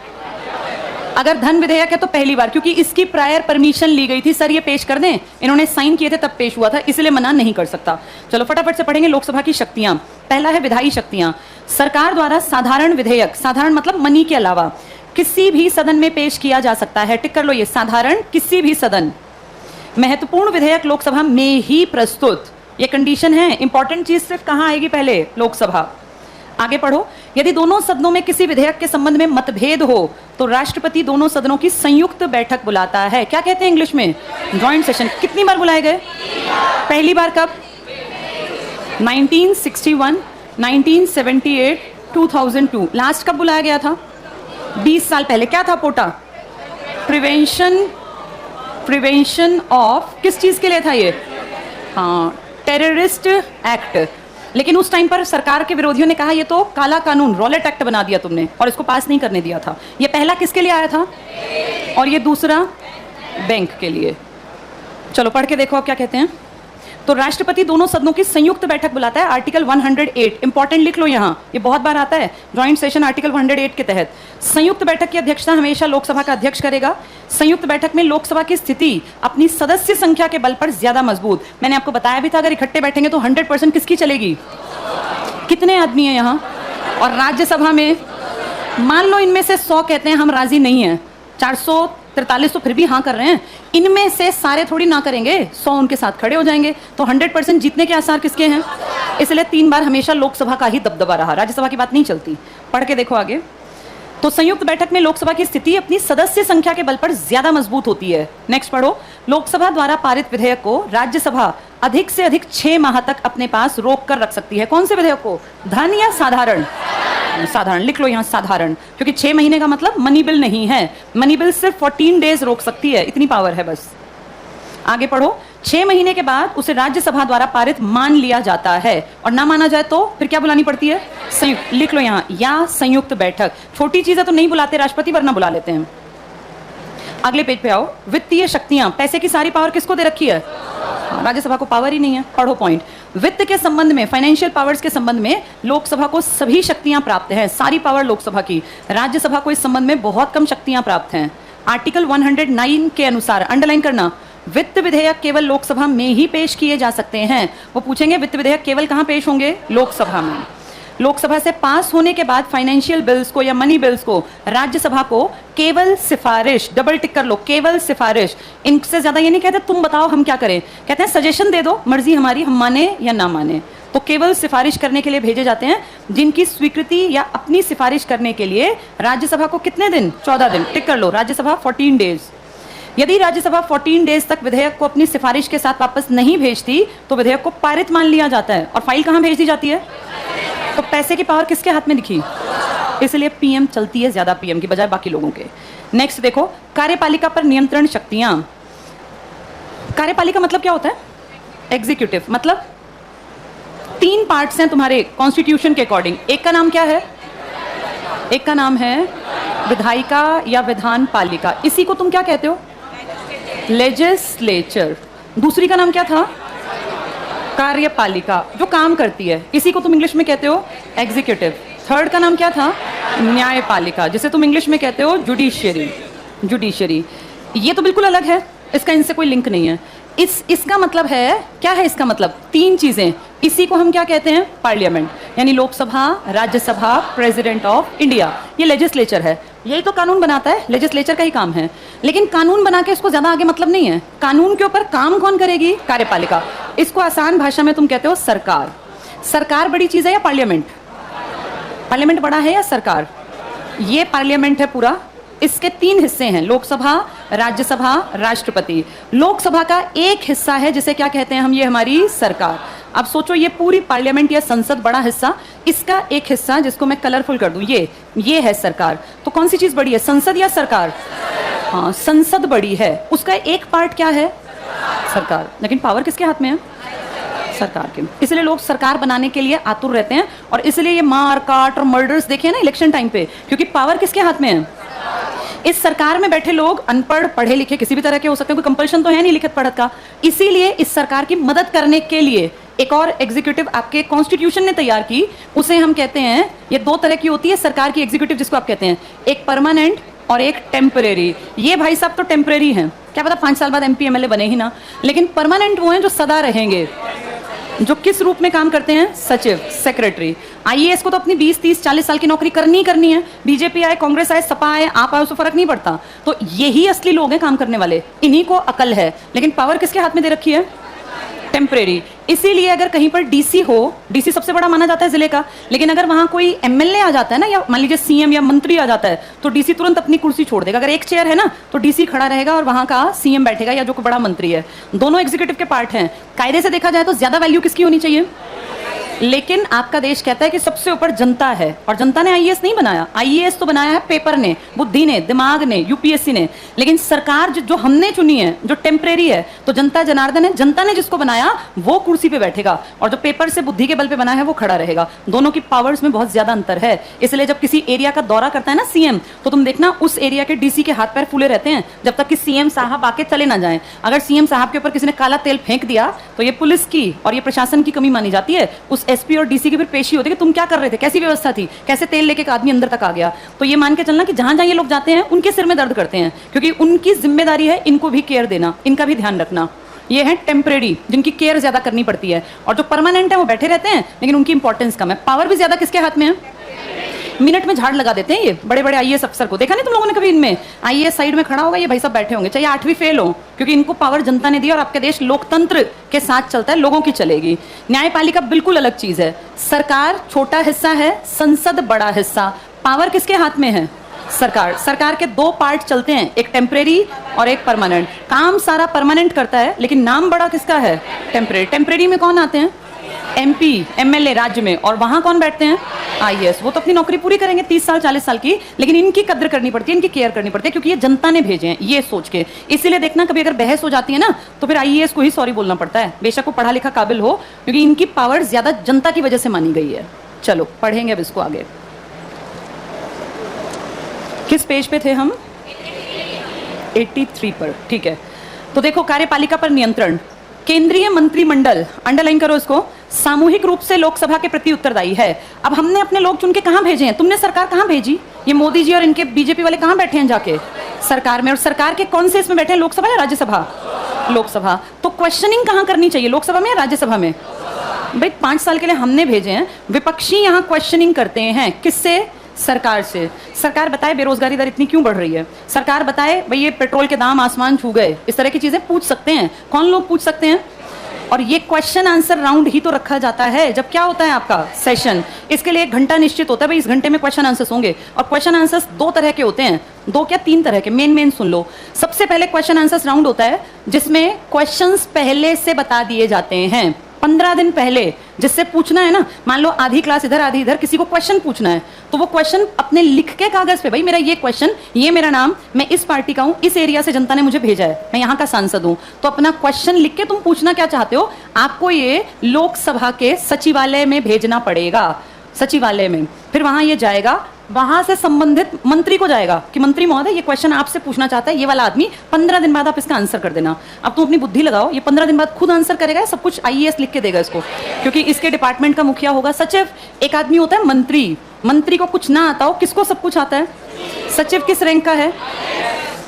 अगर धन विधेयक है तो पहली बार, क्योंकि इसकी प्रायर परमिशन ली गई थी, सर ये पेश कर दें, इन्होंने साइन किए थे तब पेश हुआ था, इसलिए मना नहीं कर सकता। चलो फटाफट से पढ़ेंगे लोकसभा की शक्तियां। पहला है विधायी शक्तियां। सरकार द्वारा साधारण विधेयक, साधारण मतलब मनी के अलावा, किसी भी सदन में पेश किया जा सकता है। टिक कर लो ये, साधारण किसी भी सदन। महत्वपूर्ण विधेयक लोकसभा में ही प्रस्तुत, ये कंडीशन है। इंपॉर्टेंट चीज सिर्फ कहां आएगी? पहले लोकसभा। आगे पढ़ो, यदि दोनों सदनों में किसी विधेयक के संबंध में मतभेद हो तो राष्ट्रपति दोनों सदनों की संयुक्त बैठक बुलाता है। क्या कहते हैं इंग्लिश में? Joint session. कितनी बार बुलाए गए? पहली बार कब? 1961, 1978, 2002। लास्ट कब बुलाया गया था? 20 साल पहले। क्या था पोटा? प्रिवेंशन ऑफ, किस चीज के लिए था ये? हाँ, टेररिस्ट एक्ट। लेकिन उस टाइम पर सरकार के विरोधियों ने कहा ये तो काला कानून, रॉलेट एक्ट बना दिया तुमने, और इसको पास नहीं करने दिया था। ये पहला किसके लिए आया था, और ये दूसरा बैंक के लिए। चलो पढ़ के देखो आप क्या कहते हैं। तो राष्ट्रपति दोनों सदनों की संयुक्त बैठक बुलाता है, आर्टिकल 108, इंपॉर्टेंट लिख लो यहाँ, ये बहुत बार आता है ज्वाइंट सेशन आर्टिकल 108 के तहत। संयुक्त बैठक की अध्यक्षता हमेशा लोकसभा का अध्यक्ष करेगा। संयुक्त बैठक में लोकसभा की स्थिति अपनी सदस्य संख्या के बल पर ज्यादा मजबूत। मैंने आपको बताया भी था अगर इकट्ठे बैठेंगे तो 100% किसकी चलेगी, कितने आदमी हैं यहाँ। और राज्यसभा में मान लो इनमें से 100 कहते हैं हम राजी नहीं है, 443 तो फिर भी हाँ कर रहे हैं, इनमें से सारे थोड़ी ना करेंगे, 100 उनके साथ खड़े हो जाएंगे, तो 100% जीतने के आसार किसके हैं। इसलिए 3 बार हमेशा लोकसभा का ही दबदबा रहा, राज्यसभा की बात नहीं चलती। पढ़ के देखो आगे। तो संयुक्त बैठक में लोकसभा की स्थिति अपनी सदस्य संख्या के बल पर ज्यादा मजबूत होती है। नेक्स्ट पढ़ो। लोकसभा द्वारा पारित विधेयक को राज्यसभा अधिक से अधिक 6 माह तक अपने पास रोक कर रख सकती है। कौन से विधेयक को, धन या साधारण? साधारण लिख लो यहाँ, साधारण, क्योंकि 6 महीने का मतलब मनी बिल नहीं है। मनी बिल सिर्फ 14 डेज रोक सकती है, इतनी पावर है बस। आगे पढ़ो। 6 महीने के बाद उसे राज्यसभा द्वारा पारित मान लिया जाता है, और ना माना जाए तो फिर क्या बुलानी पड़ती है, संयुक्त। लिख लो यहाँ, या संयुक्त बैठक। छोटी चीजें तो नहीं बुलाते राष्ट्रपति, वरना बुला लेते हैं। अगले पेज पे आओ। वित्तीय शक्तियां, पैसे की सारी पावर किसको दे रखी है, राज्यसभा को पावर ही नहीं है। पढ़ो पॉइंट। वित्त के संबंध में, फाइनेंशियल पावर्स के संबंध में लोकसभा को सभी शक्तियां प्राप्त हैं, सारी पावर लोकसभा की। राज्यसभा को इस संबंध में बहुत कम शक्तियां प्राप्त हैं। आर्टिकल 109 के अनुसार, अंडरलाइन करना, वित्त विधेयक केवल लोकसभा में ही पेश किए जा सकते हैं। वो पूछेंगे वित्त विधेयक केवल कहां पेश होंगे, लोकसभा में। लोकसभा से पास होने के बाद फाइनेंशियल बिल्स को या मनी बिल्स को राज्यसभा को केवल सिफारिश, डबल टिक कर लो, केवल सिफारिश, इनसे ज्यादा ये नहीं कहते तुम बताओ हम क्या करें, कहते हैं सजेशन दे दो, मर्जी हमारी, हम माने या ना माने। तो केवल सिफारिश करने के लिए भेजे जाते हैं, जिनकी स्वीकृति या अपनी सिफारिश करने के लिए राज्यसभा को कितने दिन, 14 दिन, टिक कर लो, राज्यसभा 14 डेज। यदि राज्यसभा 14 डेज तक विधेयक को अपनी सिफारिश के साथ वापस नहीं भेजती तो विधेयक को पारित मान लिया जाता है, और फाइल कहां भेज दी जाती है। तो पैसे की पावर किसके हाथ में दिखी, इसलिए पीएम चलती है ज्यादा पीएम की बजाय बाकी लोगों के। नेक्स्ट देखो, कार्यपालिका पर नियंत्रण शक्तियां। कार्यपालिका मतलब क्या होता है, एग्जीक्यूटिव, मतलब 3 पार्ट्स हैं तुम्हारे कॉन्स्टिट्यूशन के अकॉर्डिंग। एक का नाम क्या है, एक का नाम है विधायिका या विधान पालिका, इसी को तुम क्या कहते हो, लेजिस्लेचर। दूसरी का नाम क्या था, कार्यपालिका, जो काम करती है, इसी को तुम इंग्लिश में कहते हो एग्जीक्यूटिव। थर्ड का नाम क्या था, न्यायपालिका, जिसे तुम इंग्लिश में कहते हो जुडिशियरी। जुडिशियरी ये तो बिल्कुल अलग है, इसका इनसे कोई लिंक नहीं है। इसका मतलब है क्या है, इसका मतलब 3 चीजें, इसी को हम क्या कहते हैं, पार्लियामेंट, यानी Lok Sabha, Rajya Sabha, president of India, ये लेजिस्लेचर है। यही तो कानून बनाता है, लेजिस्लेचर का ही काम है। लेकिन कानून बना के इसको ज्यादा आगे मतलब नहीं है, कानून के ऊपर काम कौन करेगी, कार्यपालिका। इसको आसान भाषा में तुम कहते हो सरकार। सरकार बड़ी चीज है या पार्लियामेंट, पार्लियामेंट बड़ा है या सरकार, ये पार्लियामेंट है पूरा। इसके 3 हिस्से हैं, लोकसभा, राज्यसभा, राष्ट्रपति। लोकसभा का एक हिस्सा है जिसे क्या कहते हैं हम, ये हमारी सरकार। अब सोचो ये पूरी पार्लियामेंट या संसद बड़ा हिस्सा, इसका एक हिस्सा जिसको मैं कलरफुल कर दूं, ये है सरकार। तो कौन सी चीज बड़ी है, संसद या सरकार, हाँ संसद बड़ी है, उसका एक पार्ट क्या है, सरकार। लेकिन पावर किसके हाथ में है, सरकार के। इसलिए लोग सरकार बनाने के लिए आतुर रहते हैं, और इसलिए ये मार काट और मर्डर्स देखे ना इलेक्शन टाइम पे, क्योंकि पावर किसके हाथ में है। इस सरकार में बैठे लोग अनपढ़, पढ़े लिखे किसी भी तरह के हो सकते हैं, कोई कंपल्शन तो है नहीं लिखत पढ़त का। इसीलिए इस सरकार की मदद करने के लिए एक और एग्जीक्यूटिव आपके कॉन्स्टिट्यूशन ने तैयार की, उसे हम कहते हैं, ये 2 तरह की होती है सरकार की एग्जीक्यूटिव, जिसको आप कहते हैं एक परमानेंट और एक टेम्परेरी। ये भाई साहब तो टेम्परेरी हैं, क्या पता 5 साल बाद एमपी एमएलए बने ही ना, लेकिन परमानेंट वो हैं जो सदा रहेंगे, जो किस रूप में काम करते हैं, सचिव, सेक्रेटरी। आईएएस को तो अपनी 20, 30, 40 साल की नौकरी करनी ही करनी है, बीजेपी आए, कांग्रेस आए, सपा आए, आप आए, उससे फर्क नहीं पड़ता। तो यही असली लोग हैं काम करने वाले, इन्हीं को अकल है। लेकिन पावर किसके हाथ में दे रखी है, टेम्परेरी। इसीलिए अगर कहीं पर डीसी हो, डीसी सबसे बड़ा माना जाता है जिले का, लेकिन अगर वहां कोई एमएलए आ जाता है ना, या मान लीजिए सीएम या मंत्री आ जाता है, तो डीसी तुरंत अपनी कुर्सी छोड़ देगा। अगर एक चेयर है ना तो डीसी खड़ा रहेगा और वहां का सीएम बैठेगा या जो कोई बड़ा मंत्री है। दोनों एग्जीक्यूटिव के पार्ट हैं। कायदे से देखा जाए तो ज्यादा वैल्यू किसकी होनी चाहिए, लेकिन आपका देश कहता है कि सबसे ऊपर जनता है, और जनता ने आईएएस नहीं बनाया। आईएएस तो बनाया है पेपर ने, बुद्धि ने, दिमाग ने, यूपीएससी ने। लेकिन सरकार जो हमने चुनी है, जो टेम्परेरी है, तो जनता जनार्दन है, जनता ने जिसको बनाया वो कुर्सी पे बैठेगा, और जो पेपर से बुद्धि के बल पे बना है वो खड़ा रहेगा। दोनों की पावर्स में बहुत ज्यादा अंतर है। इसलिए जब किसी एरिया का दौरा करता है ना सीएम, तो तुम देखना उस एरिया के डीसी के हाथ पैर फूले रहते हैं जब तक कि सीएम साहब आके चले ना जाएं। अगर सीएम साहब के ऊपर किसी ने काला तेल फेंक दिया तो ये पुलिस की और ये प्रशासन की कमी मानी जाती है। उस एसपी और डीसी की फिर पेशी होती है कि तुम क्या कर रहे थे, कैसी व्यवस्था थी, कैसे तेल लेके एक आदमी अंदर तक आ गया। तो ये मान के चलना कि जहां जहां ये लोग जाते हैं उनके सिर में दर्द करते हैं, क्योंकि उनकी जिम्मेदारी है इनको भी केयर देना, इनका भी ध्यान रखना। ये है टेम्परेरी, जिनकी केयर ज्यादा करनी पड़ती है, और जो परमानेंट है वो बैठे रहते हैं लेकिन उनकी इंपॉर्टेंस कम है। पावर भी ज्यादा किसके हाथ में है? मिनट में झाड़ लगा देते हैं ये बड़े बड़े आईएएस अफसर को। देखा नहीं तुम लोगों ने कभी? इनमें आईएएस साइड में खड़ा होगा, ये भाई सब बैठे होंगे, चाहे 8वीं फेल हो, क्योंकि इनको पावर जनता ने दी और आपके देश लोकतंत्र के साथ चलता है, लोगों की चलेगी। न्यायपालिका बिल्कुल अलग चीज है। सरकार छोटा हिस्सा है, संसद बड़ा हिस्सा। पावर किसके हाथ में है? सरकार के दो पार्ट चलते हैं, एक टेम्परेरी और एक परमानेंट। काम सारा परमानेंट करता है लेकिन नाम बड़ा किसका है? टेम्परेरी। टेम्परेरी में कौन आते हैं? एमपी, एमएलए राज्य में, और वहां कौन बैठते हैं? आईएएस। वो तो अपनी नौकरी पूरी करेंगे 30 साल 40 साल की, लेकिन इनकी कद्र करनी पड़ती है, इनकी केयर करनी पड़ती है, क्योंकि ये जनता ने भेजे हैं ये सोच के। इसीलिए देखना कभी अगर बहस हो जाती है ना तो फिर आईएएस को ही सॉरी बोलना पड़ता है, बेशक वो पढ़ा लिखा काबिल हो, क्योंकि इनकी पावर ज्यादा जनता की वजह से मानी गई है। चलो पढ़ेंगे अब इसको आगे। किस पेज पे थे हम? 83 पर, ठीक है। तो देखो, कार्यपालिका पर नियंत्रण। केंद्रीय मंत्रिमंडल, अंडरलाइन करो इसको, सामूहिक रूप से लोकसभा के प्रति उत्तरदायी है। अब हमने अपने लोग चुन के कहां भेजे हैं? तुमने सरकार कहां भेजी? ये मोदी जी और इनके बीजेपी वाले कहां बैठे हैं जाके? सरकार में। और सरकार के कौन से इसमें बैठे हैं? लोकसभा या राज्यसभा? लोकसभा। तो क्वेश्चनिंग कहां करनी चाहिए, लोकसभा में या राज्यसभा में? भाई 5 साल के लिए हमने भेजे हैं, विपक्षी यहां क्वेश्चनिंग करते हैं। किससे? सरकार से। सरकार बताए बेरोजगारी दर इतनी क्यों बढ़ रही है, सरकार बताए भाई ये पेट्रोल के दाम आसमान छू गए, इस तरह की चीजें पूछ सकते हैं। कौन लोग पूछ सकते हैं? और ये क्वेश्चन आंसर राउंड ही तो रखा जाता है जब क्या होता है आपका सेशन। इसके लिए 1 घंटा निश्चित होता है, भाई इस घंटे में क्वेश्चन आंसर्स होंगे। और क्वेश्चन आंसर्स 2 तरह के होते हैं, 2 क्या 3 तरह के, मेन सुन लो। सबसे पहले क्वेश्चन आंसर्स राउंड होता है जिसमें क्वेश्चंस पहले से बता दिए जाते हैं, 15 दिन पहले। जिससे पूछना है ना, मान लो आधी क्लास इधर आधी इधर, किसी को क्वेश्चन पूछना है तो वो क्वेश्चन अपने लिख के कागज पे, भाई मेरा ये क्वेश्चन, ये मेरा नाम, मैं इस पार्टी का हूं, इस एरिया से जनता ने मुझे भेजा है, मैं यहाँ का सांसद हूं, तो अपना क्वेश्चन लिख के तुम पूछना क्या चाहते हो, आपको ये लोकसभा के सचिवालय में भेजना पड़ेगा। सचिवालय में फिर वहां ये जाएगा, वहां से संबंधित मंत्री को जाएगा कि मंत्री महोदय ये क्वेश्चन आपसे पूछना चाहता है ये वाला आदमी, 15 दिन बाद आप इसका आंसर कर देना। अब तुम अपनी बुद्धि लगाओ, ये 15 दिन बाद खुद आंसर करेगा, सब कुछ आईएएस लिख के देगा इसको, क्योंकि इसके डिपार्टमेंट का मुखिया होगा सचिव। एक आदमी होता है मंत्री, मंत्री को कुछ ना आता हो, किसको सब कुछ आता है? सचिव किस रैंक का है?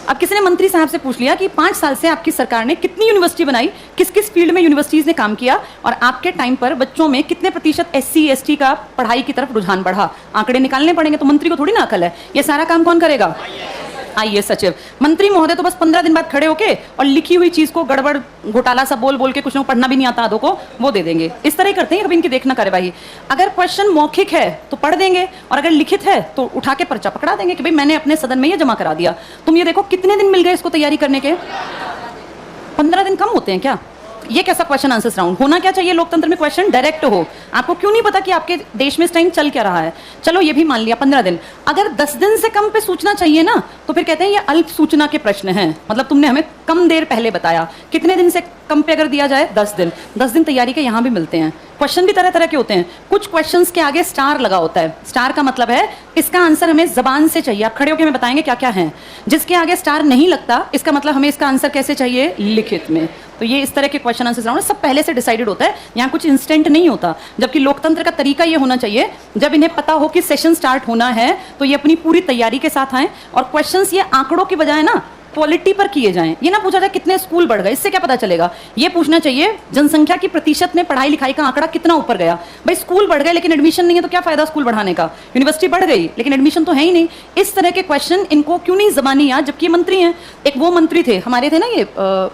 अब किसी ने मंत्री साहब से पूछ लिया कि 5 साल से आपकी सरकार ने कितनी यूनिवर्सिटी बनाई, किस किस फील्ड में यूनिवर्सिटीज ने काम किया, और आपके टाइम पर बच्चों में कितने प्रतिशत SC ST का पढ़ाई की तरफ रुझान बढ़ा। आंकड़े निकालने पड़ेंगे, तो मंत्री को थोड़ी ना अकल है। ये सारा काम कौन करेगा? आईएएस सचिव। मंत्री महोदय तो बस 15 दिन बाद खड़े होके और लिखी हुई चीज को गड़बड़ घोटाला सा बोल बोल के, कुछ लोग पढ़ना भी नहीं आता आधों को, वो दे देंगे। इस तरह ही करते हैं। कभी इनकी देखना कार्यवाही, अगर क्वेश्चन मौखिक है तो पढ़ देंगे, और अगर लिखित है तो उठा के पर्चा पकड़ा देंगे कि भाई मैंने अपने सदन में ये जमा करा दिया। तुम ये देखो कितने दिन मिल गए इसको तैयारी करने के? 15 दिन कम होते हैं क्या? ये कैसा क्वेश्चन आंसर राउंड? होना क्या चाहिए लोकतंत्र में? क्वेश्चन डायरेक्ट हो। आपको क्यों नहीं पता कि आपके देश में इस टाइम चल क्या रहा है? चलो ये भी मान लिया 15 दिन। अगर 10 दिन से कम पे सूचना चाहिए ना, तो फिर कहते हैं ये अल्प सूचना के प्रश्न हैं, मतलब तुमने हमें कम देर पहले बताया। कितने दिन से कम पे अगर दिया जाए? 10 दिन। 10 दिन तैयारी के यहाँ भी मिलते हैं। क्वेश्चन भी तरह तरह के होते हैं। कुछ क्वेश्चंस के आगे स्टार लगा होता है। स्टार का मतलब है इसका आंसर हमें जबान से चाहिए, आप खड़े होकर हमें बताएंगे क्या क्या है। जिसके आगे स्टार नहीं लगता, इसका मतलब हमें इसका आंसर कैसे चाहिए? लिखित में। तो ये इस तरह के क्वेश्चन आंसर राउंड सब पहले से डिसाइडेड होता है, यहाँ कुछ इंस्टेंट नहीं होता। जबकि लोकतंत्र का तरीका ये होना चाहिए, जब इन्हें पता हो कि सेशन स्टार्ट होना है तो ये अपनी पूरी तैयारी के साथ आए, और क्वेश्चंस ये आंकड़ों की बजाय ना क्वालिटी पर किए जाएं। ये ना पूछा जाए कितने स्कूल बढ़ गए, इससे क्या पता चलेगा। ये पूछना चाहिए जनसंख्या की प्रतिशत में पढ़ाई लिखाई का आंकड़ा कितना ऊपर गया। भाई स्कूल बढ़ गए लेकिन एडमिशन नहीं है तो क्या फायदा स्कूल बढ़ाने का? यूनिवर्सिटी बढ़ गई लेकिन एडमिशन तो है ही नहीं। इस तरह के क्वेश्चन इनको क्यों नहीं जबानी याद, जबकि ये मंत्री हैं। एक वो मंत्री थे हमारे, थे ना ये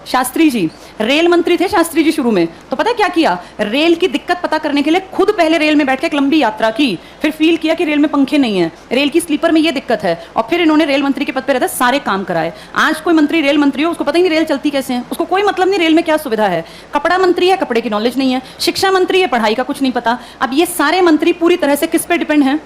शास्त्री जी, रेल मंत्री थे शास्त्री जी शुरू में। तो पता है क्या किया? रेल की दिक्कत पता करने के लिए खुद पहले रेल में बैठ के एक लंबी यात्रा की, फिर फील किया कि रेल में पंखे नहीं है, रेल की स्लीपर में ये दिक्कत है, और फिर इन्होंने रेल मंत्री के पद पर रहते सारे काम कराए। आज कोई मंत्री रेल मंत्री हो, उसको पता ही नहीं रेल चलती कैसे है, उसको कोई मतलब नहीं रेल में क्या सुविधा है। कपड़ा मंत्री है, कपड़े की नॉलेज नहीं है। शिक्षा मंत्री है, पढ़ाई का कुछ नहीं पता। अब ये सारे मंत्री पूरी तरह से किस पे डिपेंड हैं?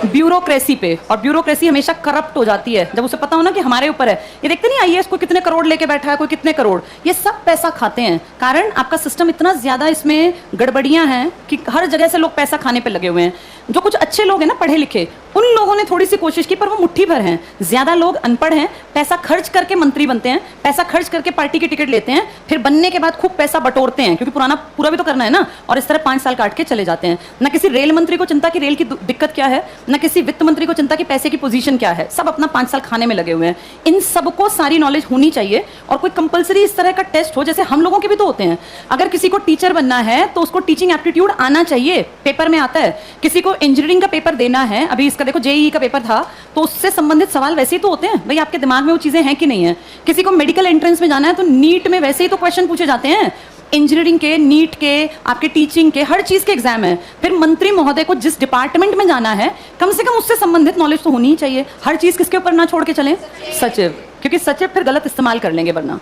ब्यूरोक्रेसी पे। और ब्यूरोक्रेसी हमेशा करप्ट हो जाती है जब उसे पता हो ना कि हमारे ऊपर है। ये देखते नहीं आईएएस को कितने करोड़ लेके बैठा है, कोई कितने करोड़, ये सब पैसा खाते हैं। कारण आपका सिस्टम इतना ज्यादा इसमें गड़बड़ियां हैं कि हर जगह से लोग पैसा खाने पे लगे हुए हैं। जो कुछ अच्छे लोग हैं ना, पढ़े लिखे, उन लोगों ने थोड़ी सी कोशिश की, पर वो मुट्ठी भर हैं। ज्यादा लोग अनपढ़ हैं, पैसा खर्च करके मंत्री बनते हैं, पैसा खर्च करके पार्टी की टिकट लेते हैं, फिर बनने के बाद खूब पैसा बटोरते हैं, क्योंकि पुराना पूरा भी तो करना है ना, और इस तरह 5 साल काट के चले जाते हैं। ना किसी रेल मंत्री को चिंता कि रेल की दिक्कत क्या है, ना किसी वित्त मंत्री को चिंता कि पैसे की पोजीशन क्या है। सब अपना 5 साल खाने में लगे हुए हैं। इन सबको सारी नॉलेज होनी चाहिए, और कोई कंपलसरी इस तरह का टेस्ट हो, जैसे हम लोगों के भी तो होते हैं। अगर किसी को टीचर बनना है तो उसको टीचिंग एप्टीट्यूड आना चाहिए, पेपर में आता है। किसी को इंजीनियरिंग का पेपर देना है, अभी इसका देखो जेईई का पेपर था, तो उससे संबंधित सवाल वैसे ही तो होते हैं। भाई आपके दिमाग में वो चीजें हैं कि नहीं है। किसी को मेडिकल एंट्रेंस में जाना है तो नीट में वैसे ही तो क्वेश्चन पूछे जाते हैं। इंजीनियरिंग के, नीट के, आपके टीचिंग के, हर चीज के एग्जाम है। फिर मंत्री महोदय को जिस डिपार्टमेंट में जाना है, कम से कम उससे संबंधित नॉलेज तो होनी ही चाहिए। हर चीज किसके ऊपर ना छोड़ के चलें? सचिव, क्योंकि सचिव फिर गलत इस्तेमाल कर लेंगे वरना।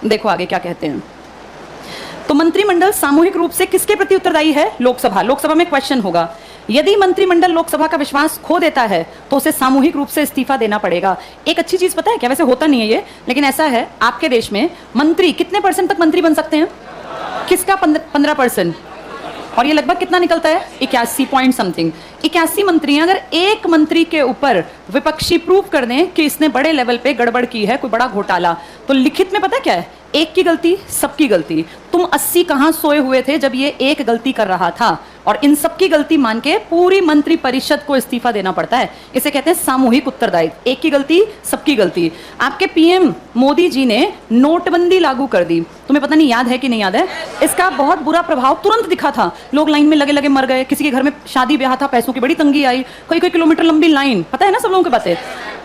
देखो आगे क्या कहते हैं। तो मंत्रिमंडल सामूहिक रूप से किसके प्रति उत्तरदायी है? लोकसभा। लोकसभा में क्वेश्चन होगा, यदि मंत्रिमंडल लोकसभा का विश्वास खो देता है तो उसे सामूहिक रूप से इस्तीफा देना पड़ेगा। एक अच्छी चीज पता है क्या? वैसे होता नहीं है ये, लेकिन ऐसा है आपके देश में मंत्री कितने % तक मंत्री बन सकते हैं? किसका? 15%। और ये लगभग कितना निकलता है? 81 पॉइंट समथिंग। 81 मंत्री हैं। अगर एक मंत्री के ऊपर विपक्षी प्रूफ कर दें कि इसने बड़े लेवल पे गड़बड़ की है, कोई बड़ा घोटाला, तो लिखित में पता क्या है? एक की गलती सबकी गलती। तुम 80 कहां सोए हुए थे जब ये एक गलती कर रहा था? और इन सबकी गलती मान के पूरी मंत्री परिषद को इस्तीफा देना पड़ता है। इसे कहते हैं सामूहिक उत्तरदायित्व। एक की गलती सबकी गलती। आपके पीएम मोदी जी ने नोटबंदी लागू कर दी, तुम्हें पता नहीं याद है कि नहीं याद है? इसका बहुत बुरा प्रभाव तुरंत दिखा था। लोग लाइन में लगे लगे मर गए। किसी के घर में शादी ब्याह था, पैसों की बड़ी तंगी आई, कई कई किलोमीटर लंबी लाइन। पता है ना सब लोगों की बातें।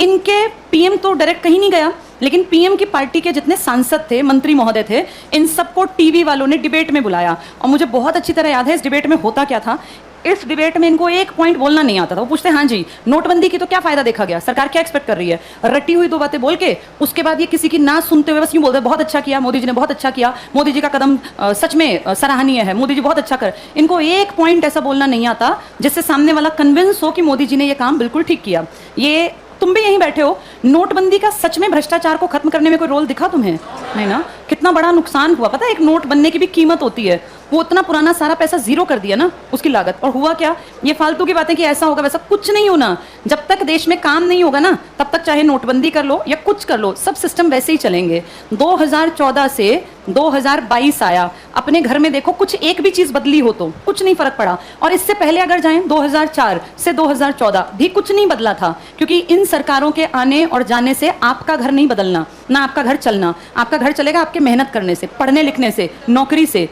इनके पीएम तो डायरेक्ट कहीं नहीं गया, लेकिन पीएम की पार्टी के जितने सांसद थे, मंत्री महोदय थे, इन सबको टीवी वालों ने डिबेट में बुलाया। और मुझे बहुत अच्छी तरह याद है इस डिबेट में होता क्या था। इस डिबेट में इनको एक पॉइंट बोलना नहीं आता था। वो पूछते, हाँ जी नोटबंदी की तो क्या फायदा देखा गया, सरकार क्या एक्सपेक्ट कर रही है, रटी हुई 2 बातें बोल के उसके बाद ये किसी की ना सुनते हुए बस यूं बोलते, बहुत अच्छा किया मोदी जी ने, बहुत अच्छा किया, मोदी जी का कदम सच में सराहनीय है, मोदी जी बहुत अच्छा कर। इनको एक पॉइंट ऐसा बोलना नहीं आता जिससे सामने वाला कन्विंस हो कि मोदी जी ने ये काम बिल्कुल ठीक किया। ये तुम भी यहीं बैठे हो, नोटबंदी का सच में भ्रष्टाचार को खत्म करने में कोई रोल दिखा तुम्हें? नहीं ना। कितना बड़ा नुकसान हुआ पता है? एक नोट बनने की भी कीमत होती है। वो इतना पुराना सारा पैसा जीरो कर दिया ना, उसकी लागत। और हुआ क्या? ये फालतू की बातें कि ऐसा होगा वैसा कुछ नहीं होना। जब तक देश में काम नहीं होगा ना, तब तक चाहे नोटबंदी कर लो या कुछ कर लो, सब सिस्टम वैसे ही चलेंगे। 2014 से 2022 आया, अपने घर में देखो कुछ एक भी चीज बदली हो तो कुछ नहीं फर्क पड़ा। और इससे पहले अगर जाएं 2004 से 2014 भी कुछ नहीं बदला था, क्योंकि इन सरकारों के आने और जाने से आपका घर नहीं बदलना, ना आपका घर चलना। आपका घर चलेगा आपके मेहनत करने से, पढ़ने लिखने से, नौकरी से।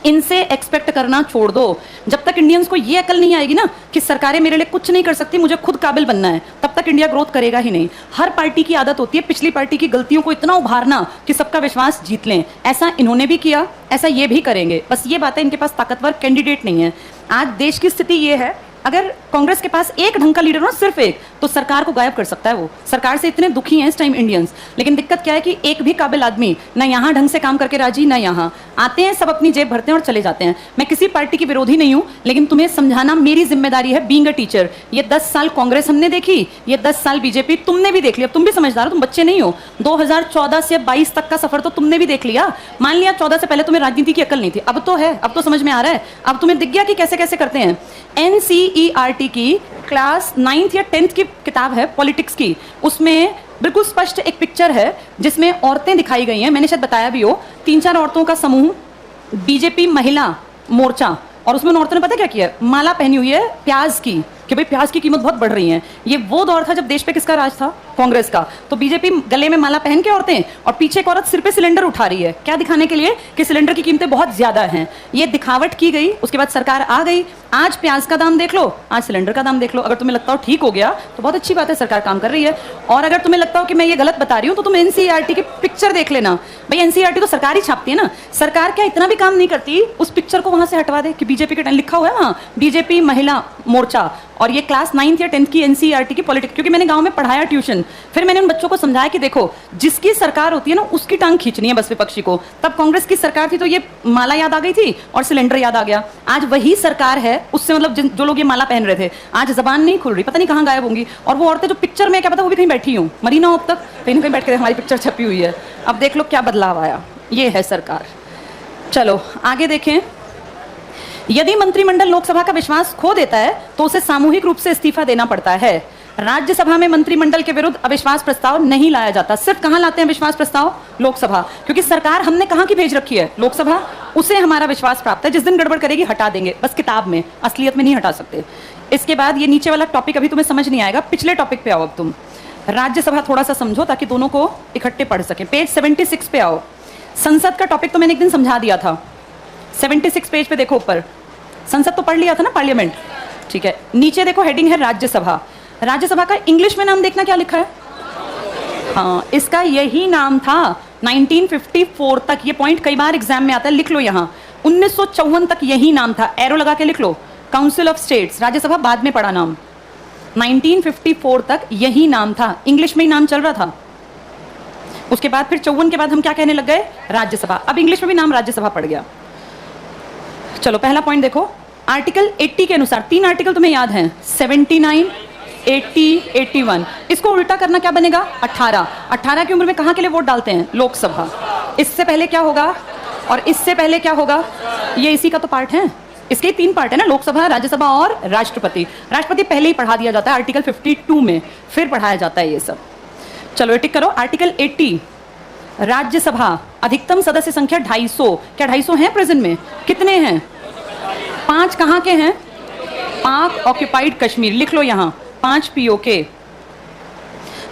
इनसे एक्सपेक्ट करना छोड़ दो। जब तक इंडियंस को ये अकल नहीं आएगी ना कि सरकारें मेरे लिए कुछ नहीं कर सकती, मुझे खुद काबिल बनना है, तब तक इंडिया ग्रोथ करेगा ही नहीं। हर पार्टी की आदत होती है पिछली पार्टी की गलतियों को इतना उभारना कि सबका विश्वास जीत लें। ऐसा इन्होंने भी किया, ऐसा ये भी करेंगे। बस ये बात है, इनके पास ताकतवर कैंडिडेट नहीं है। आज देश की स्थिति ये है, अगर कांग्रेस के पास एक ढंग का लीडर हो, सिर्फ एक, तो सरकार को गायब कर सकता है। वो सरकार से इतने दुखी हैं इस टाइम इंडियंस। लेकिन दिक्कत क्या है कि एक भी काबिल आदमी ना यहाँ ढंग से काम करके राजी, ना यहाँ आते हैं, सब अपनी जेब भरते हैं और चले जाते हैं। मैं किसी पार्टी की विरोधी नहीं हूँ, लेकिन तुम्हें समझाना मेरी जिम्मेदारी है बीइंग अ टीचर। ये 10 साल कांग्रेस हमने देखी, ये 10 साल बीजेपी तुमने भी देख लिया। तुम भी समझदार हो, तुम बच्चे नहीं हो। 2014 से 22 तक का सफर तो तुमने भी देख लिया। मान लिया 14 से पहले तुम्हें राजनीति की अकल नहीं थी, अब तो है, अब तो समझ में आ रहा है। अब तुम्हें दिख गया कि कैसे कैसे करते हैं। NCERT की क्लास 9th या 10th की किताब है पॉलिटिक्स की, उसमें बिल्कुल स्पष्ट एक पिक्चर है जिसमें औरतें दिखाई गई हैं। मैंने शायद बताया भी हो, 3-4 औरतों का समूह, बीजेपी महिला मोर्चा, और उसमें उन औरतों ने पता क्या किया? माला पहनी हुई है प्याज की, कि भाई प्याज की कीमत बहुत बढ़ रही है। ये वो दौर था जब देश पे किसका राज था? कांग्रेस का। तो बीजेपी गले में माला पहन के औरतें, और पीछे एक औरत सिर पे सिलेंडर उठा रही है। क्या दिखाने के लिए? कि सिलेंडर की कीमतें बहुत ज्यादा हैं। ये दिखावट की गई, उसके बाद सरकार आ गई। आज प्याज का दाम देख लो, आज सिलेंडर का दाम देख लो। अगर तुम्हें लगता हो ठीक हो गया तो बहुत अच्छी बात है, सरकार काम कर रही है। और अगर तुम्हें लगता हो कि मैं ये गलत बता रही हूँ, तो तुम NCERT की पिक्चर देख लेना। भाई NCERT तो सरकार ही छापती है ना। सरकार क्या इतना भी काम नहीं करती, उस पिक्चर को वहां से हटवा दे कि बीजेपी के टाइम लिखा हुआ है वहां बीजेपी महिला मोर्चा, और ये क्लास 9th या 10th की एनसीईआरटी की पॉलिटिक्स, क्योंकि मैंने गांव में पढ़ाया ट्यूशन, फिर मैंने उन बच्चों को समझाया कि देखो जिसकी सरकार होती है ना उसकी टांग खींचनी है बस विपक्षी को। तब कांग्रेस की सरकार थी तो ये माला याद आ गई थी और सिलेंडर याद आ गया। आज वही सरकार है, उससे मतलब जो लोग ये माला पहन रहे थे आज जबान नहीं खुल रही, पता नहीं कहाँ गायब होंगी। और वो औरतें जो पिक्चर में, क्या पता वो भी कहीं बैठी हूँ, मरी ना हो अब तक, कहीं ना कहीं बैठ कर हमारी पिक्चर छपी हुई है। अब देख लो क्या बदलाव आया, ये है सरकार। चलो आगे देखें। यदि मंत्रिमंडल लोकसभा का विश्वास खो देता है तो उसे सामूहिक रूप से इस्तीफा देना पड़ता है। राज्यसभा में मंत्रिमंडल के विरुद्ध अविश्वास प्रस्ताव नहीं लाया जाता। सिर्फ कहां लाते हैं विश्वास प्रस्ताव? लोकसभा, क्योंकि सरकार हमने कहां की भेज रखी है? लोकसभा, उसे हमारा विश्वास प्राप्त है। जिस दिन गड़बड़ करेगी हटा देंगे, बस किताब में, असलियत में नहीं हटा सकते। इसके बाद ये नीचे वाला टॉपिक अभी तुम्हें समझ नहीं आएगा, पिछले टॉपिक पे आओ अब तुम। राज्यसभा थोड़ा सा समझो ताकि दोनों को इकट्ठे पढ़ सकें। पेज 76 पे आओ। संसद का टॉपिक तो मैंने एक दिन समझा दिया था। 76 पेज पे देखो ऊपर, संसद तो पढ़ लिया था ना, पार्लियामेंट, ठीक है। नीचे देखो हेडिंग है राज्यसभा। राज्यसभा का इंग्लिश में नाम देखना क्या लिखा है? हाँ, इसका यही नाम था 1954 तक। ये पॉइंट कई बार एग्जाम में आता है, लिख लो यहाँ। 1954 तक यही नाम था, एरो लगा के लिख लो। काउंसिल ऑफ स्टेट्स, राज्यसभा बाद में पड़ा नाम। 1954 तक यही नाम था, इंग्लिश में ही नाम चल रहा था। उसके बाद फिर 54 के बाद हम क्या कहने लग गए? राज्यसभा। अब इंग्लिश में भी नाम राज्यसभा पड़ गया। चलो पहला पॉइंट देखो, आर्टिकल 80 के अनुसार, 3 आर्टिकल तुम्हें याद हैं, 79, 80, 81। इसको उल्टा करना क्या बनेगा? 18। 18 की उम्र में कहाँ के लिए वोट डालते हैं? लोकसभा। इससे पहले क्या होगा और इससे पहले क्या होगा? ये इसी का तो पार्ट है। इसके 3 पार्ट है ना, लोकसभा, राज्यसभा और राष्ट्रपति। राष्ट्रपति पहले ही पढ़ा दिया जाता है आर्टिकल 52 में, फिर पढ़ाया जाता है ये सब। चलो टिक करो। आर्टिकल 80, राज्यसभा, अधिकतम सदस्य संख्या 250। क्या 250 हैं प्रेजेंट में? कितने हैं? 5 कहाँ के हैं? पाक ऑक्यूपाइड कश्मीर, लिख लो यहाँ, 5 पीओके।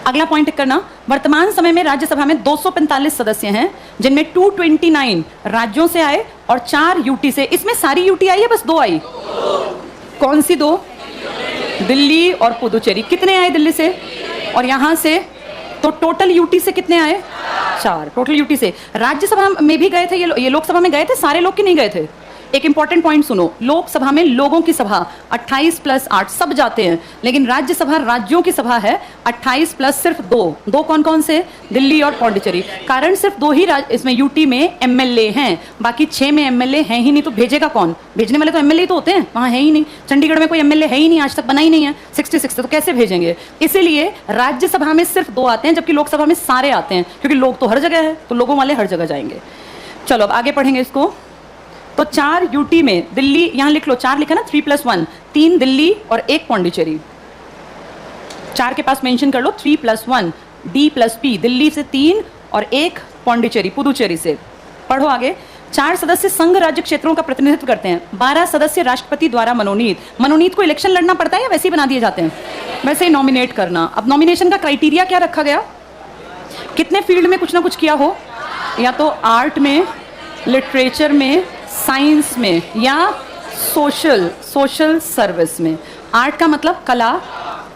अगला पॉइंट टिक करना। वर्तमान समय में राज्यसभा में 245 सदस्य हैं, जिनमें 229 राज्यों से आए और 4 यूटी से। इसमें सारी यूटी आई है, बस 2 आई। कौन सी 2? दिल्ली और पुदुचेरी। कितने आए दिल्ली से और यहां से? तो टोटल यूटी से कितने आए? 4 टोटल यूटी से। राज्यसभा में भी गए थे ये लोकसभा में गए थे सारे लोग, कि नहीं गए थे? एक इंपॉर्टेंट पॉइंट सुनो, लोकसभा में लोगों की सभा 28 + 8 सब जाते हैं, लेकिन राज्यसभा राज्यों की सभा है 28 + सिर्फ 2 कौन कौन से? दिल्ली और पौंडीचेरी। कारण सिर्फ 2 ही इसमें यूटी में एमएलए हैं, बाकी 6 में एमएलए हैं ही नहीं। तो भेजेगा कौन? भेजने वाले तो एमएलए तो होते हैं, वहां है ही नहीं। चंडीगढ़ में कोई एमएलए है ही नहीं, आज तक बना ही नहीं है 66 से, तो कैसे भेजेंगे? इसीलिए राज्यसभा में सिर्फ 2 आते हैं, जबकि लोकसभा में सारे आते हैं, क्योंकि लोग तो हर जगह है, तो लोगों वाले हर जगह जाएंगे। चलो अब आगे पढ़ेंगे इसको। तो 4 यूटी में दिल्ली, यहां लिख लो 4 लिखा ना, 3 + 1, 3 दिल्ली और 1 पौंडीचेरी। 4 के पास मेंशन कर लो, 3 + 1 डी + पी, दिल्ली से 3 और 1 पौंडीचेरी पुदुचेरी से। पढ़ो आगे। 4 सदस्य संघ राज्य क्षेत्रों का प्रतिनिधित्व करते हैं। 12 सदस्य राष्ट्रपति द्वारा मनोनीत। मनोनीत को इलेक्शन लड़ना पड़ता है या वैसे ही बना दिए जाते हैं? वैसे ही नॉमिनेट करना। अब नॉमिनेशन का क्राइटेरिया क्या रखा गया? कितने फील्ड में कुछ ना कुछ किया हो, या तो आर्ट में, लिटरेचर में, साइंस में, या सोशल सर्विस में। आर्ट का मतलब कला,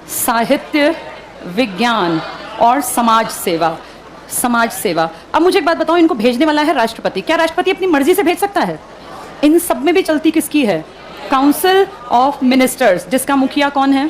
साहित्य, विज्ञान और समाज सेवा। अब मुझे एक बात बताओ, इनको भेजने वाला है राष्ट्रपति। क्या राष्ट्रपति अपनी मर्जी से भेज सकता है? इन सब में भी चलती किसकी है? काउंसिल ऑफ मिनिस्टर्स, जिसका मुखिया कौन है?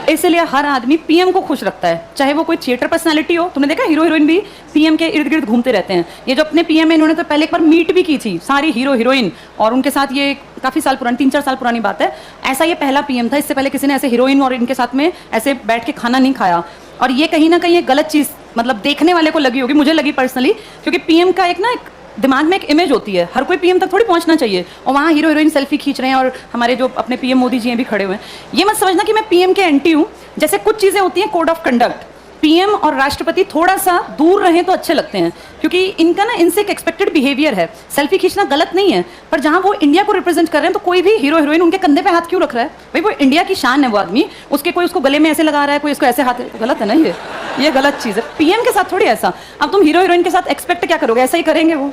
इसलिए हर आदमी पीएम को खुश रखता है, चाहे वो कोई थिएटर पर्सनालिटी हो। तुमने देखा हीरो हीरोइन भी पीएम के इर्द गिर्द घूमते रहते हैं। ये जो अपने पीएम है, इन्होंने तो पहले एक बार मीट भी की थी सारी हीरो हीरोइन, और उनके साथ, ये काफी साल पुरानी, 3-4 साल पुरानी बात है। ऐसा ये पहला पीएम था, इससे पहले किसी ने ऐसे हीरोइन और इनके साथ में ऐसे बैठ के खाना नहीं खाया। और ये कहीं ना कहीं एक गलत चीज, मतलब देखने वाले को लगी होगी, मुझे लगी पर्सनली, क्योंकि पीएम का एक दिमाग में एक इमेज होती है, हर कोई पीएम तक थोड़ी पहुंचना चाहिए। और वहाँ हीरो हीरोइन सेल्फी खींच रहे हैं, और हमारे जो अपने पीएम मोदी जी हैं भी खड़े हुए हैं। ये मत समझना कि मैं पीएम के एंटी हूँ। जैसे कुछ चीजें होती हैं, कोड ऑफ कंडक्ट, पीएम और राष्ट्रपति थोड़ा सा दूर रहें तो अच्छे लगते हैं, क्योंकि इनका इनसे एक एक्सपेक्टेड बिहेवियर है। सेल्फी खींचना गलत नहीं है, पर जहां वो इंडिया को रिप्रेजेंट कर रहे हैं, तो कोई भी हीरो हीरोइन उनके कंधे पे हाथ क्यों रख रहा है? भाई वो इंडिया की शान है, वो आदमी, उसके कोई उसको गले में ऐसे लगा रहा है, कोई उसको ऐसे हाथ, गलत है ना ये गलत चीज है। पीएम के साथ थोड़ी ऐसा। अब तुम हीरो हीरोइन के साथ एक्सपेक्ट क्या करोगे? ऐसा ही करेंगे वो।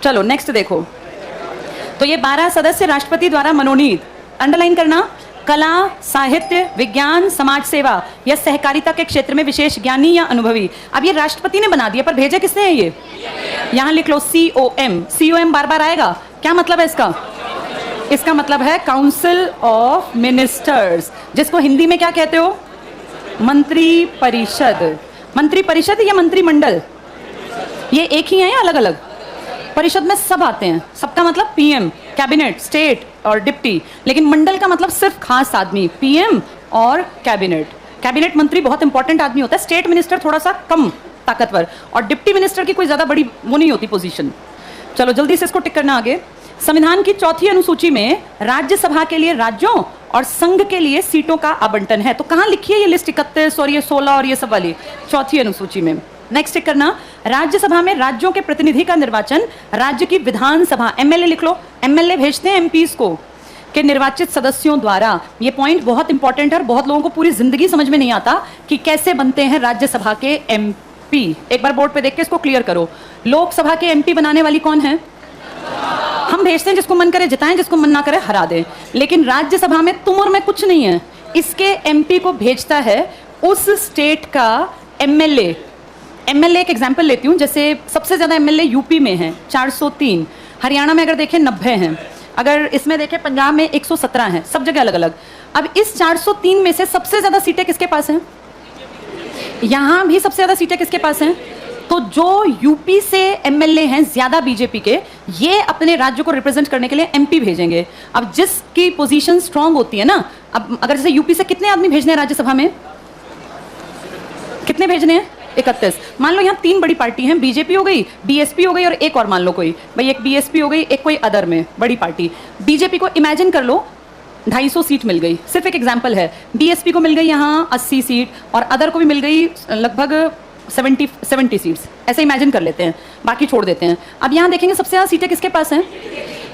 चलो नेक्स्ट देखो। तो ये 12 सदस्य राष्ट्रपति द्वारा मनोनीत, अंडरलाइन करना, कला, साहित्य, विज्ञान, समाज सेवा या सहकारिता के क्षेत्र में विशेष ज्ञानी या अनुभवी। अब ये राष्ट्रपति ने बना दिया, पर भेजे किसने है ये? यहां लिख लो COM। COM बार बार आएगा, क्या मतलब है इसका? इसका मतलब है काउंसिल ऑफ मिनिस्टर्स, जिसको हिंदी में क्या कहते हो? मंत्री परिषद। मंत्री परिषद या मंत्रिमंडल, ये एक ही है या अलग अलग? परिषद में सब आते हैं, सबका मतलब पीएम, कैबिनेट, स्टेट और डिप्टी, लेकिन मंडल का मतलब सिर्फ खास आदमी, पीएम और कैबिनेट। कैबिनेट मंत्री बहुत इंपॉर्टेंट आदमी होता है, स्टेट मिनिस्टर थोड़ा सा कम ताकतवर, और डिप्टी मिनिस्टर की कोई ज्यादा बड़ी वो नहीं होती पोजीशन। चलो जल्दी से इसको टिक करना आगे। संविधान की चौथी अनुसूची में राज्यसभा के लिए राज्यों और संघ के लिए सीटों का आवंटन है। तो कहां लिखी है ये लिस्ट? 31 और ये 16 और ये सब वाली चौथी अनुसूची में। नेक्स्ट टिक करना। राज्यसभा में राज्यों के प्रतिनिधि का निर्वाचन राज्य की विधानसभा, एमएलए लिख लो, एमएलए भेजते हैं एमपीज को, के निर्वाचित सदस्यों द्वारा। ये पॉइंट बहुत इंपॉर्टेंट है और बहुत लोगों को पूरी जिंदगी समझ में नहीं आता कि कैसे बनते हैं राज्यसभा के एमपी। एक बार बोर्ड पे देख के इसको क्लियर करो। लोकसभा के एमपी बनाने वाली कौन है? हम भेजते हैं, जिसको मन करे जिताएं, जिसको मन ना करे हरा दें। लेकिन राज्यसभा में तुम और मैं कुछ नहीं है, इसके एमपी को भेजता है उस स्टेट का एमएलए। एमएलए एक एग्जांपल लेती हूं, जैसे सबसे ज्यादा एमएलए यूपी में हैं 403, हरियाणा में अगर देखें 90 हैं, अगर इसमें देखें पंजाब में 117 हैं, सब जगह अलग अलग। अब इस 403 में से सबसे ज्यादा सीटें किसके पास हैं? यहां भी सबसे ज्यादा सीटें किसके पास हैं? तो जो यूपी से एमएलए हैं ज्यादा बीजेपी के, ये अपने राज्य को रिप्रेजेंट करने के लिए एमपी भेजेंगे। अब जिसकी पोजीशन स्ट्रांग होती है ना, अब अगर जैसे यूपी से कितने आदमी भेजने हैं राज्यसभा में? कितने भेजने हैं? 31। मान लो यहाँ 3 बड़ी पार्टी हैं, बीजेपी हो गई, बीएसपी हो गई और एक और मान लो कोई, भाई एक बीएसपी हो गई, एक कोई अदर में बड़ी पार्टी। बीजेपी को इमेजिन कर लो 250 सीट मिल गई, सिर्फ एक एग्जाम्पल है। बीएसपी को मिल गई यहाँ 80 सीट और अदर को भी मिल गई लगभग 70 सीट्स, ऐसे इमेजिन कर लेते हैं, बाकी छोड़ देते हैं। अब यहाँ देखेंगे सबसे ज़्यादा सीटें किसके पास हैं?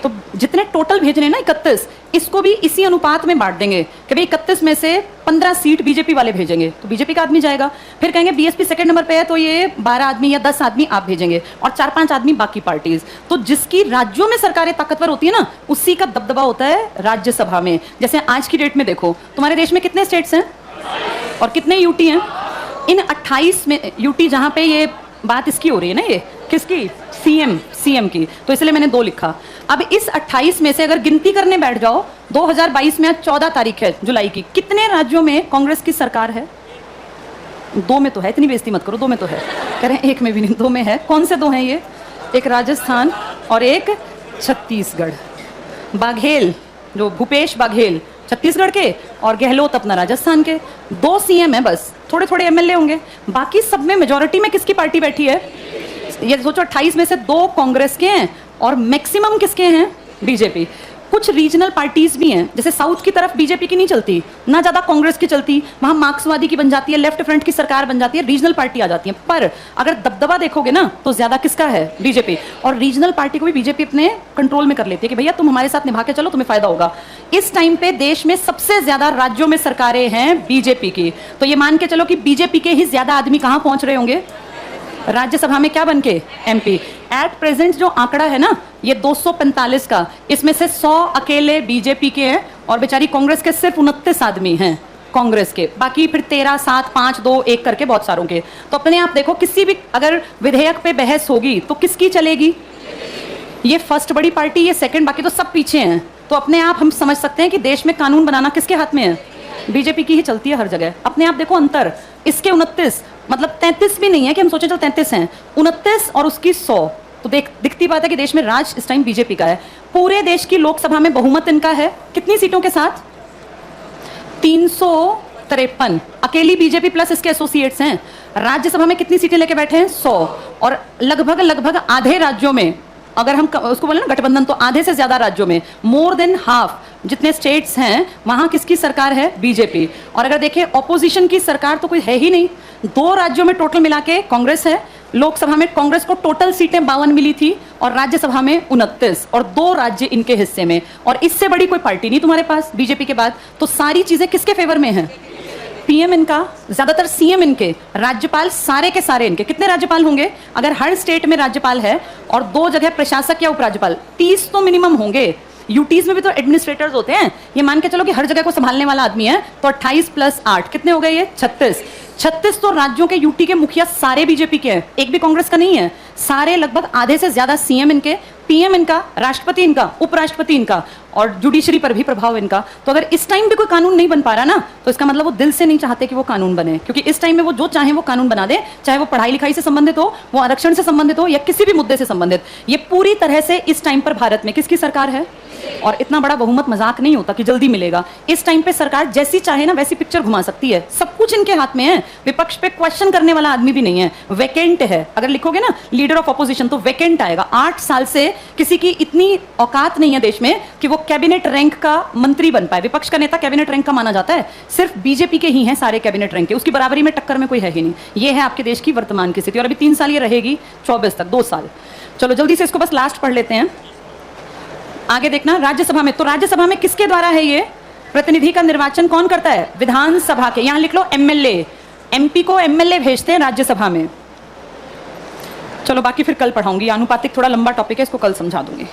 तो जितने टोटल भेज रहे हैं ना 31, इसको भी इसी अनुपात में बांट देंगे कि भाई 31 में से 15 सीट बीजेपी वाले भेजेंगे तो बीजेपी का आदमी जाएगा। फिर कहेंगे बीएसपी सेकंड नंबर पे है तो ये 12 आदमी या 10 आदमी आप भेजेंगे और 4-5 आदमी बाकी पार्टीज। तो जिसकी राज्यों में सरकारें ताकतवर होती है ना, उसी का दबदबा होता है राज्यसभा में। जैसे आज की डेट में देखो, तुम्हारे देश में कितने स्टेट्स हैं और कितने यूटी हैं? इन 28 में यूटी, जहां पे ये बात इसकी हो रही है ना, ये किसकी? सीएम की, तो इसलिए मैंने 2 लिखा। अब इस 28 में से अगर गिनती करने बैठ जाओ, 2022 में आज 14 तारीख है जुलाई की, कितने राज्यों में कांग्रेस की सरकार है? 2 में तो है, इतनी बेइज्जती मत करो, 2 में तो है। कह रहे हैं 1 में भी नहीं, 2 में है। कौन से 2 हैं ये? एक राजस्थान और एक छत्तीसगढ़। बाघेल, जो भूपेश बाघेल छत्तीसगढ़ के और गहलोत अपना राजस्थान के, 2 सीएम है बस, थोड़े थोड़े एमएलए होंगे, बाकी सब में मेजॉरिटी में किसकी पार्टी बैठी है? ये सोचो 28 में से 2 कांग्रेस के हैं और मैक्सिमम किसके हैं? बीजेपी। कुछ रीजनल पार्टीज भी हैं, जैसे साउथ की तरफ बीजेपी की नहीं चलती ना, ज्यादा कांग्रेस की चलती, वहां मार्क्सवादी की बन जाती है, लेफ्ट फ्रंट की सरकार बन जाती है, रीजनल पार्टी आ जाती है। पर अगर दबदबा देखोगे ना तो ज्यादा किसका है? बीजेपी। और रीजनल पार्टी को भी बीजेपी अपने कंट्रोल में कर लेती है कि भैया तुम हमारे साथ निभा के चलो, तुम्हें फायदा होगा। इस टाइम पे देश में सबसे ज्यादा राज्यों में सरकारें हैं बीजेपी की, तो ये मान के चलो कि बीजेपी के ही ज्यादा आदमी कहां पहुंच रहे होंगे? राज्यसभा में। क्या बन के? एमपी। एट प्रेजेंट जो आंकड़ा है ना, ये 245 का, इसमें से 100 अकेले बीजेपी के हैं और बेचारी कांग्रेस के सिर्फ 29 आदमी हैं कांग्रेस के, बाकी फिर 13, 7, 5, 2, 1 करके बहुत सारों के। तो अपने आप देखो, किसी भी अगर विधेयक पे बहस होगी तो किसकी चलेगी? ये फर्स्ट बड़ी पार्टी, ये सेकंड, बाकी तो सब पीछे हैं। तो अपने आप हम समझ सकते हैं कि देश में कानून बनाना किसके हाथ में है? बीजेपी की ही चलती है हर जगह। अपने आप देखो अंतर, इसके 29, मतलब 33 भी नहीं है कि हम सोचे चल 33 हैं, 29 और उसकी 100, तो दिखती बात है कि देश में राज इस टाइम बीजेपी का है। पूरे देश की लोकसभा में बहुमत इनका है, कितनी सीटों के साथ? 353। अकेली बीजेपी प्लस इसके एसोसिएट्स हैं। राज्यसभा में कितनी सीटें लेके बैठे हैं? 100। और लगभग आधे राज्यों में, अगर हम उसको बोले ना गठबंधन, तो आधे से ज्यादा राज्यों में, मोर देन हाफ जितने स्टेट्स हैं, वहां किसकी सरकार है? बीजेपी। और अगर देखें ऑपोजिशन की सरकार तो कोई है ही नहीं। 2 राज्यों में टोटल मिला के कांग्रेस है। लोकसभा में कांग्रेस को टोटल सीटें 52 मिली थी और राज्यसभा में 29, और 2 राज्य इनके हिस्से में, और इससे बड़ी कोई पार्टी नहीं तुम्हारे पास बीजेपी के बाद। तो सारी चीजें किसके फेवर में हैं? पीएम इनका, ज्यादातर सीएम इनके, राज्यपाल सारे के सारे इनके। कितने राज्यपाल होंगे? अगर हर स्टेट में राज्यपाल है और 2 जगह प्रशासक या उपराज्यपाल, 30 तो मिनिमम होंगे। यूटीज में भी तो एडमिनिस्ट्रेटर्स होते हैं, ये मान के चलो कि हर जगह को संभालने वाला आदमी है, तो 28 + 8 कितने हो गए? ये 36। तो राज्यों के यूटी के मुखिया सारे बीजेपी के हैं, एक भी कांग्रेस का नहीं है। सारे लगभग आधे से ज्यादा सीएम इनके, पीएम इनका, राष्ट्रपति इनका, उपराष्ट्रपति इनका और जुडिशरी पर भी प्रभाव इनका। तो अगर इस टाइम भी कोई कानून नहीं बन पा रहा ना, तो इसका मतलब वो दिल से नहीं चाहते कि वो कानून बने, क्योंकि इस टाइम में वो जो चाहे वो कानून बना दे, चाहे वो पढ़ाई लिखाई से संबंधित हो, वो आरक्षण से संबंधित हो या किसी भी मुद्दे से संबंधित। ये पूरी तरह से इस टाइम पर भारत में किसकी सरकार है? और इतना बड़ा बहुमत मजाक नहीं होता कि जल्दी मिलेगा। इस टाइम पे सरकार जैसी चाहे ना वैसी पिक्चर घुमा सकती है, सब कुछ इनके हाथ में है। विपक्ष पे क्वेश्चन करने वाला आदमी भी नहीं है, वैकेंट है। अगर लिखोगे ना लीडर ऑफ अपोजिशन तो वैकेंट आएगा। 8 साल से किसी की इतनी औकात नहीं है देश में कि वो कैबिनेट रैंक का मंत्री बन पाए। विपक्ष का नेता कैबिनेट रैंक का माना जाता है, सिर्फ बीजेपी के ही हैं सारे कैबिनेट रैंक के, उसकी बराबरी में टक्कर में कोई है ही नहीं। ये है आपके देश की वर्तमान की स्थिति, और अभी 3 साल ये रहेगी, 24 तक 2 साल। चलो जल्दी से इसको बस लास्ट पढ़ लेते हैं। आगे देखना, राज्यसभा में, तो राज्यसभा में किसके द्वारा है ये प्रतिनिधि का निर्वाचन कौन करता है? विधानसभा के। यहां लिख लो एमएलए, एमपी को एमएलए भेजते हैं राज्यसभा में। चलो बाकी फिर कल पढ़ाऊंगी, आनुपातिक थोड़ा लंबा टॉपिक है, इसको कल समझा दूंगी।